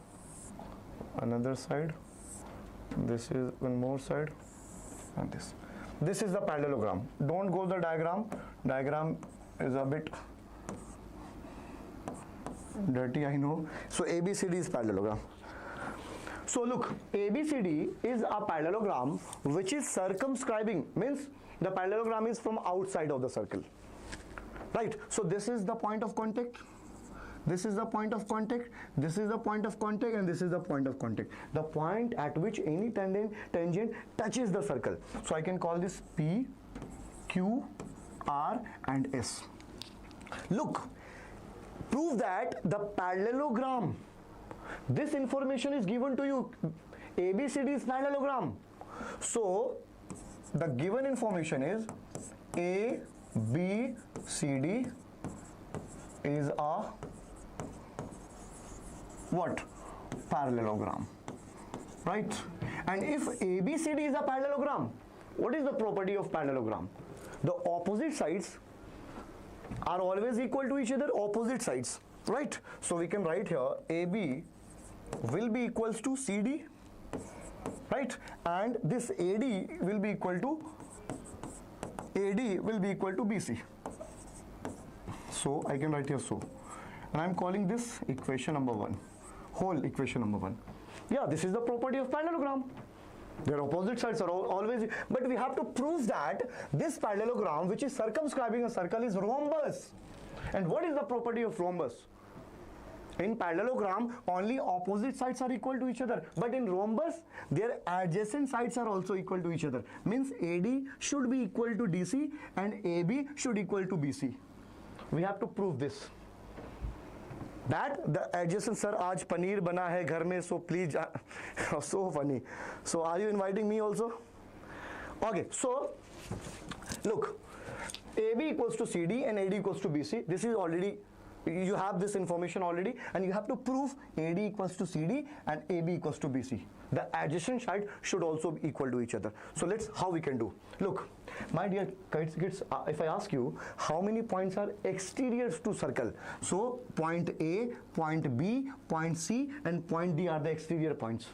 another side, this is one more side, and this is the parallelogram. Don't go the diagram is a bit dirty, I know. So ABCD is parallelogram. So look, ABCD is a parallelogram which is circumscribing, means the parallelogram is from outside of the circle, right? So this is the point of contact, this is the point of contact, this is the point of contact, and this is the point of contact, the point at which any tangent touches the circle. So I can call this P, Q, R and S. Look, prove that the parallelogram, this information is given to you, ABCD is parallelogram. So the given information is A, B, C, D is a what? Parallelogram. right? And if ABCD is a parallelogram, what is the property of parallelogram? The opposite sides are always equal to each other, opposite sides, right? So we can write here AB will be equals to CD, right? And this AD will be equal to BC. So I can write here so, and I'm calling this equation number 1, whole equation number 1. Yeah, this is the property of parallelogram. Their opposite sides are always, but we have to prove that this parallelogram, which is circumscribing a circle, is rhombus. And what is the property of rhombus? In parallelogram, only opposite sides are equal to each other, but in rhombus, their adjacent sides are also equal to each other. Means AD should be equal to DC and AB should equal to BC. We have to prove this. That the adjacent, sir, aaj paneer bana hai ghar mein, so please, so funny. So are you inviting me also? Okay, so look, AB equals to CD and AD equals to BC. This is already, you have this information already, and you have to prove AD equals to CD and AB equals to BC. The adjacent side should also be equal to each other. So let's, how we can do. Look, my dear kids, if I ask you how many points are exteriors to circle, so point A, point B, point C and point D are the exterior points,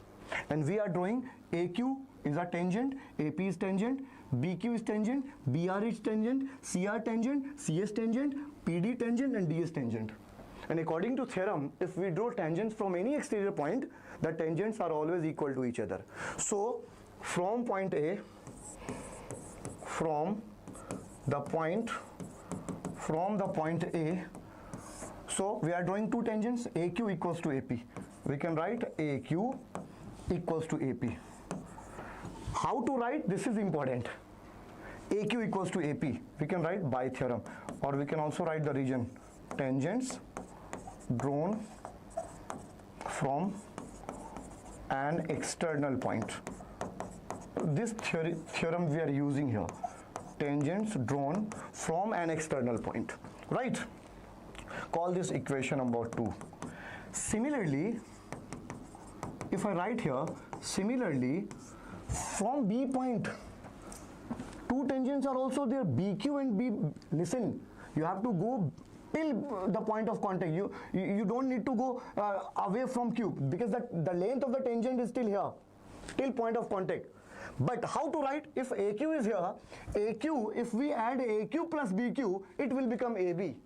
and we are drawing AQ is a tangent, AP is tangent, BQ is tangent, BR is tangent, CR tangent, CS tangent, PD tangent and DS tangent. And according to theorem, if we draw tangents from any exterior point, the tangents are always equal to each other. So from point A, from the point A, so we are drawing two tangents, AQ equals to AP. We can write AQ equals to AP. How to write? This is important. AQ equals to AP. We can write by theorem, or we can also write the region tangents drawn from an external point. This theorem we are using here, tangents drawn from an external point, right? Call this equation number 2. Similarly, if I write here, similarly from B point, two tangents are also there, BQ and B. Listen, you have to go till the point of contact. You don't need to go away from Q, because the length of the tangent is still here, till point of contact. But how to write? If AQ is here, AQ, if we add AQ plus BQ, it will become AB.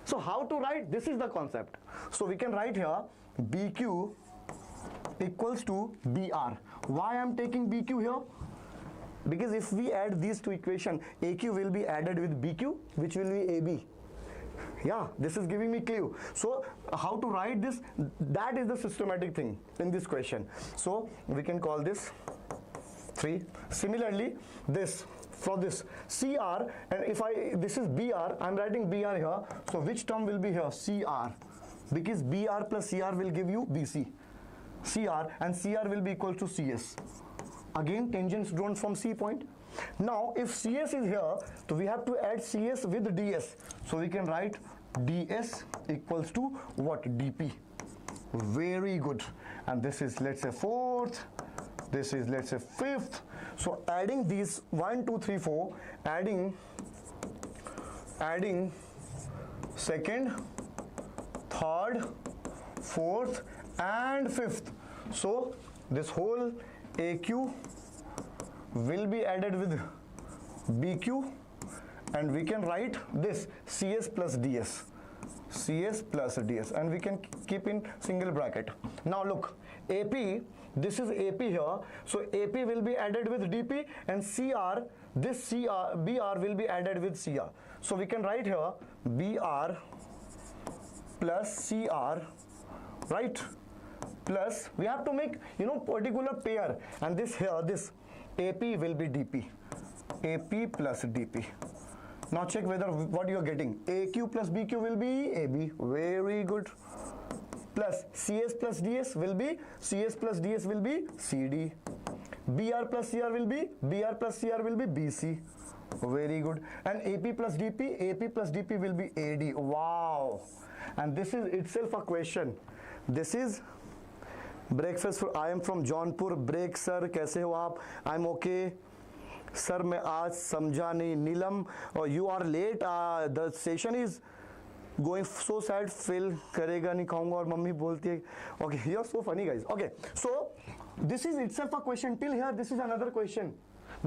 So how to write? This is the concept. So we can write here BQ equals to BR. Why I am taking BQ here? Because if we add these two equations, AQ will be added with BQ, which will be AB. Yeah, this is giving me clue. So how to write this? That is the systematic thing in this question. So we can call this 3. Similarly, this, for this CR, and if this is BR, I'm writing BR here. So which term will be here? CR. Because BR plus CR will give you BC. CR and CR will be equal to CS. Again, tangents drawn from C point. Now, if CS is here, so we have to add CS with DS. So we can write DS equals to what? DP. Very good. And this is, let's say, 4th. This is, let's say, 5th. So adding these 1, 2, 3, 4, adding 2nd, 3rd, 4th and 5th. So this whole AQ will be added with BQ, and we can write this CS plus DS. CS plus DS, and we can keep in single bracket. Now look, AP, this is AP here, so AP will be added with DP, and CR, this BR will be added with CR. So we can write here BR plus CR, right? Plus we have to make, particular pair, and this here, this AP will be DP. AP plus DP. Now check whether what you are getting. AQ plus BQ will be AB. Very good. Plus CS plus DS will be CD. BR plus CR will be BC. Very good. And AP plus DP will be AD. Wow. And this is itself a question. This is breakfast I am from Jaunpur. Break sir कैसे हो आप? I am okay sir, मैं आज समझा नहीं। नीलम और you are late, the session is going so sad, fail करेगा नहीं खाऊंगा और मम्मी बोलती है। Okay you are so funny guys. Okay so this is itself a question, till here this is another question,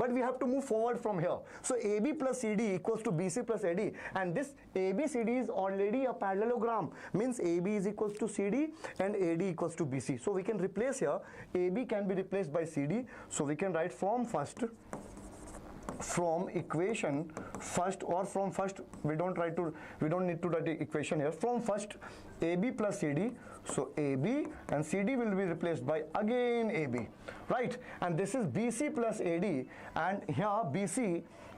but we have to move forward from here. So AB plus CD equals to BC plus AD, and this ABCD is already a parallelogram, means AB is equals to CD and AD equals to BC. So we can replace here, AB can be replaced by CD, so we can write from equation first, or from first we don't need to write the equation here. From first AB plus CD, so AB and CD will be replaced by again AB, right? And this is BC plus AD, and here BC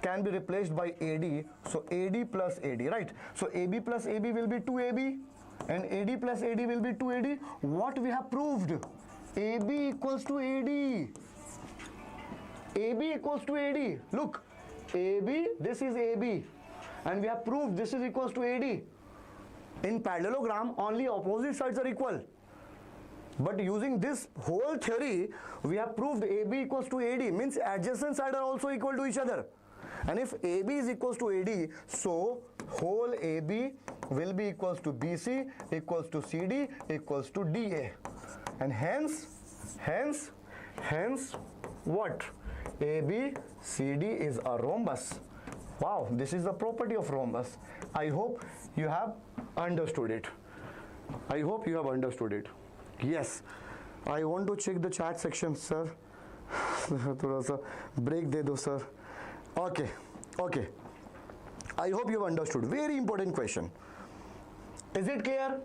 can be replaced by AD, so AD plus AD, right? So AB plus AB will be 2AB and AD plus AD will be 2AD. What we have proved? AB equals to AD. AB equals to AD. Look, AB, this is AB, and we have proved this is equals to AD. In parallelogram, only opposite sides are equal. But using this whole theory, we have proved AB equals to AD, means adjacent sides are also equal to each other. And if AB is equals to AD, so whole AB will be equals to BC equals to CD equals to DA. And hence what? ABCD is a rhombus. Wow, this is the property of rhombus. I hope you have understood it. Yes, I want to check the chat section, sir. थोड़ा सा break दे दो sir. Okay. I hope you have understood. Very important question. Is it clear?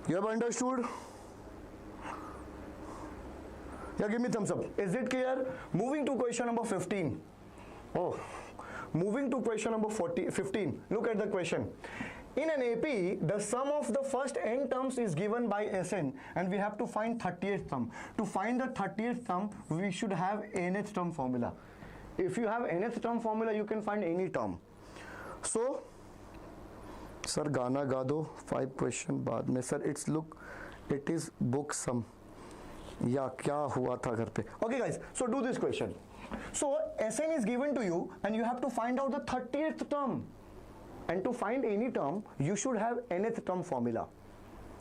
You have understood? Yeah, give me thumbs up. Is it clear? Moving to question number 15. Moving to question number 15. Look at the question. In an AP, the sum of the first n terms is given by Sn, and we have to find 30th term. To find the 30th term, we should have nth term formula. If you have nth term formula, you can find any term. So, sir, गाना गा दो 5 question बाद में. Sir, it is book sum. या क्या हुआ था घर पे? Okay guys, so do this question. So Sn is given to you and you have to find out the 30th term, and to find any term you should have nth term formula,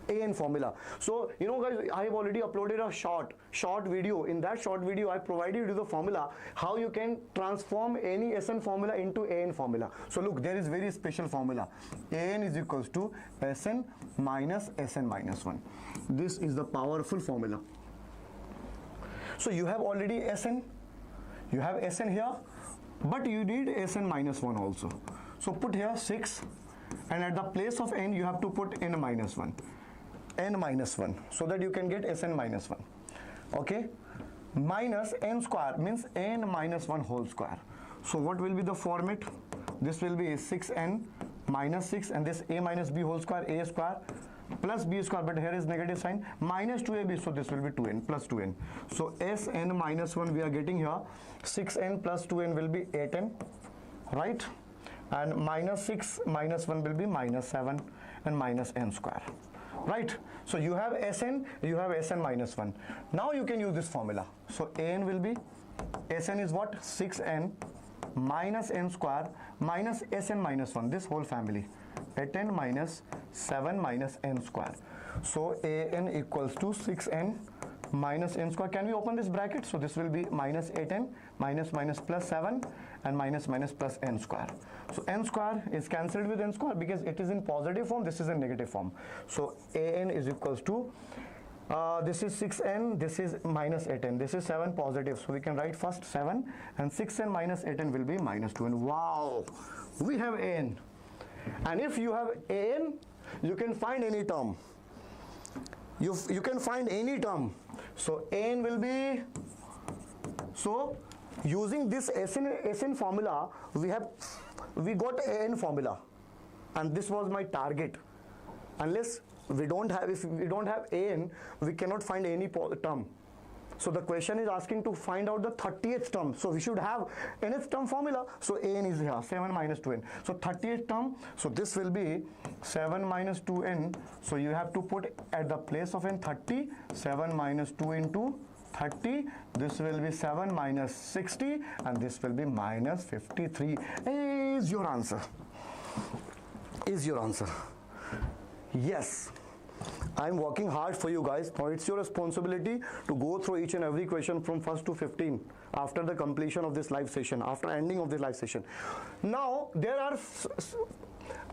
an formula. So you know guys, I have already uploaded a short video. In that short video I provided you the formula how you can transform any Sn formula into an formula. So look, there is very special formula. An is equals to Sn minus Sn minus 1. This is the powerful formula. So you have already Sn, you have Sn here, but you need Sn minus 1 also. So put here 6, and at the place of n you have to put n minus 1, so that you can get Sn minus 1. Okay, minus n square means n minus 1 whole square. So what will be the format? This will be 6n minus 6, and this a minus b whole square, a square plus b square, but here is negative sign, minus 2ab, so this will be 2n plus 2n. So Sn minus 1 we are getting here, 6n plus 2n will be 8n, right? And minus 6 minus 1 will be minus 7 and minus n square, right? So you have Sn minus 1. Now you can use this formula. So an will be, Sn is what? 6n minus n square minus Sn minus 1, this whole family, 8n minus 7 minus n square. So an equals to 6n minus n square. Can we open this bracket? So this will be minus 8n minus plus 7 and minus plus n square. So n square is cancelled with n square because it is in positive form, this is in negative form. So an is equals to this is 6n, this is minus 8n, this is 7 positive, so we can write first 7, and 6n minus 8n will be minus 2n. Wow, we have an. And if you have an, you can find any term. You can find any term. So an will be, so using this Sn formula, we got an formula, and this was my target. Unless if we don't have an, we cannot find any term. So the question is asking to find out the 30th term. So we should have nth term formula. So an is here, 7 minus 2n. So 30th term, so this will be 7 minus 2n. So you have to put at the place of n 30, 7 minus 2 into 30. This will be 7 minus 60 and this will be minus 53. Is your answer. Is your answer. Yes. I'm working hard for you guys. Now it's your responsibility to go through each and every question from 1st to 15 after the completion of this live session, after ending of this live session. Now there are,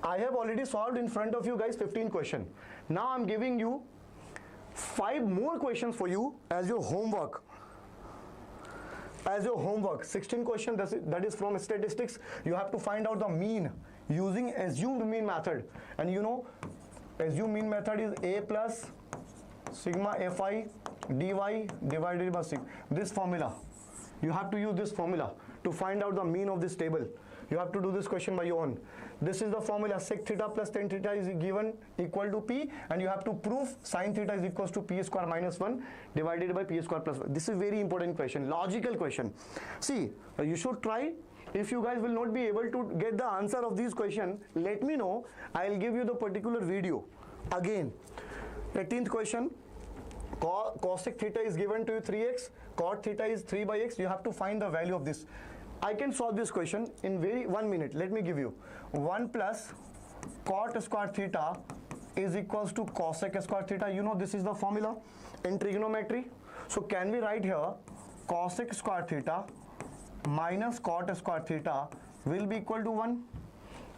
I have already solved in front of you guys 15 questions. Now I'm giving you 5 more questions for you as your homework. As your homework, 16 questions, that is from statistics. You have to find out the mean using assumed mean method. And you know, assumed mean method is a plus sigma fi dy divided by sigma. This formula, you have to use this formula to find out the mean of this table. You have to do this question by your own. This is the formula, sec theta plus tan theta is given equal to p, and you have to prove sin theta is equals to p square minus 1 divided by p square plus 1. This is very important question, logical question. See, you should try. If you guys will not be able to get the answer of these questions, let me know. I'll give you the particular video. Again, 18th question, cosec theta is given to you 3x, cot theta is 3 by x. You have to find the value of this. I can solve this question in 1 minute. Let me give you 1 plus cot square theta is equals to cosec square theta. You know this is the formula in trigonometry. So can we write here cosec square theta minus cot square theta will be equal to 1.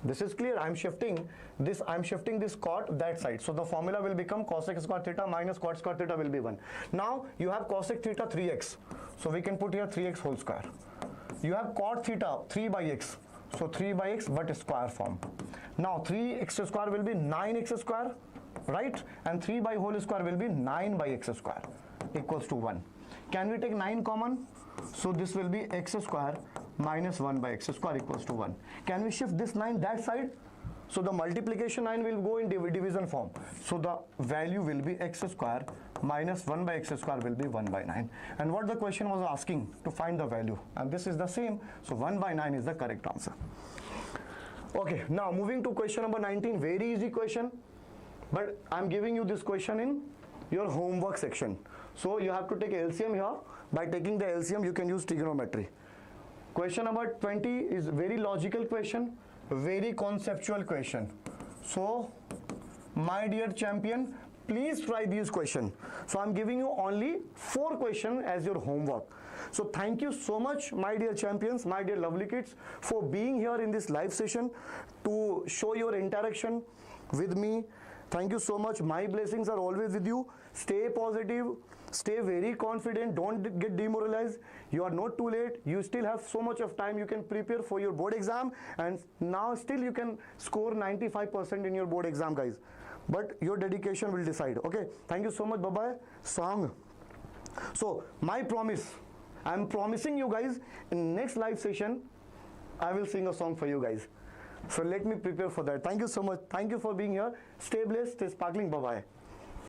This is clear. I'm shifting this cot that side. So the formula will become cosec square theta minus cot square theta will be 1. Now you have cosec theta 3x. So we can put here 3x whole square. You have cot theta 3 by x. So 3 by x but square form. Now 3x square will be 9x square, right? And 3 by whole square will be 9 by x square equals to 1. Can we take 9 common? So this will be x square minus 1 by x square equals to 1. Can we shift this 9 that side? So the multiplication 9 will go in division form. So the value will be x square minus 1 by x square will be 1 by 9. And what the question was asking to find the value. And this is the same. So 1 by 9 is the correct answer. Okay, now moving to question number 19. Very easy question. But I'm giving you this question in your homework section. So you have to take LCM here. By taking the LCM, you can use trigonometry. Question number 20 is very logical question, very conceptual question. So, my dear champion, please try these questions. So, I'm giving you only 4 questions as your homework. So, thank you so much, my dear champions, my dear lovely kids, for being here in this live session to show your interaction with me. Thank you so much. My blessings are always with you. Stay positive. Stay very confident. Don't get demoralized. You are not too late. You still have so much of time. You can prepare for your board exam, and now still you can score 95% in your board exam, guys. But your dedication will decide. Okay. Thank you so much. Bye-bye. Song. So my promise, I'm promising you guys in next live session, I will sing a song for you guys. So let me prepare for that. Thank you so much. Thank you for being here. Stay blessed. Stay sparkling. Bye-bye.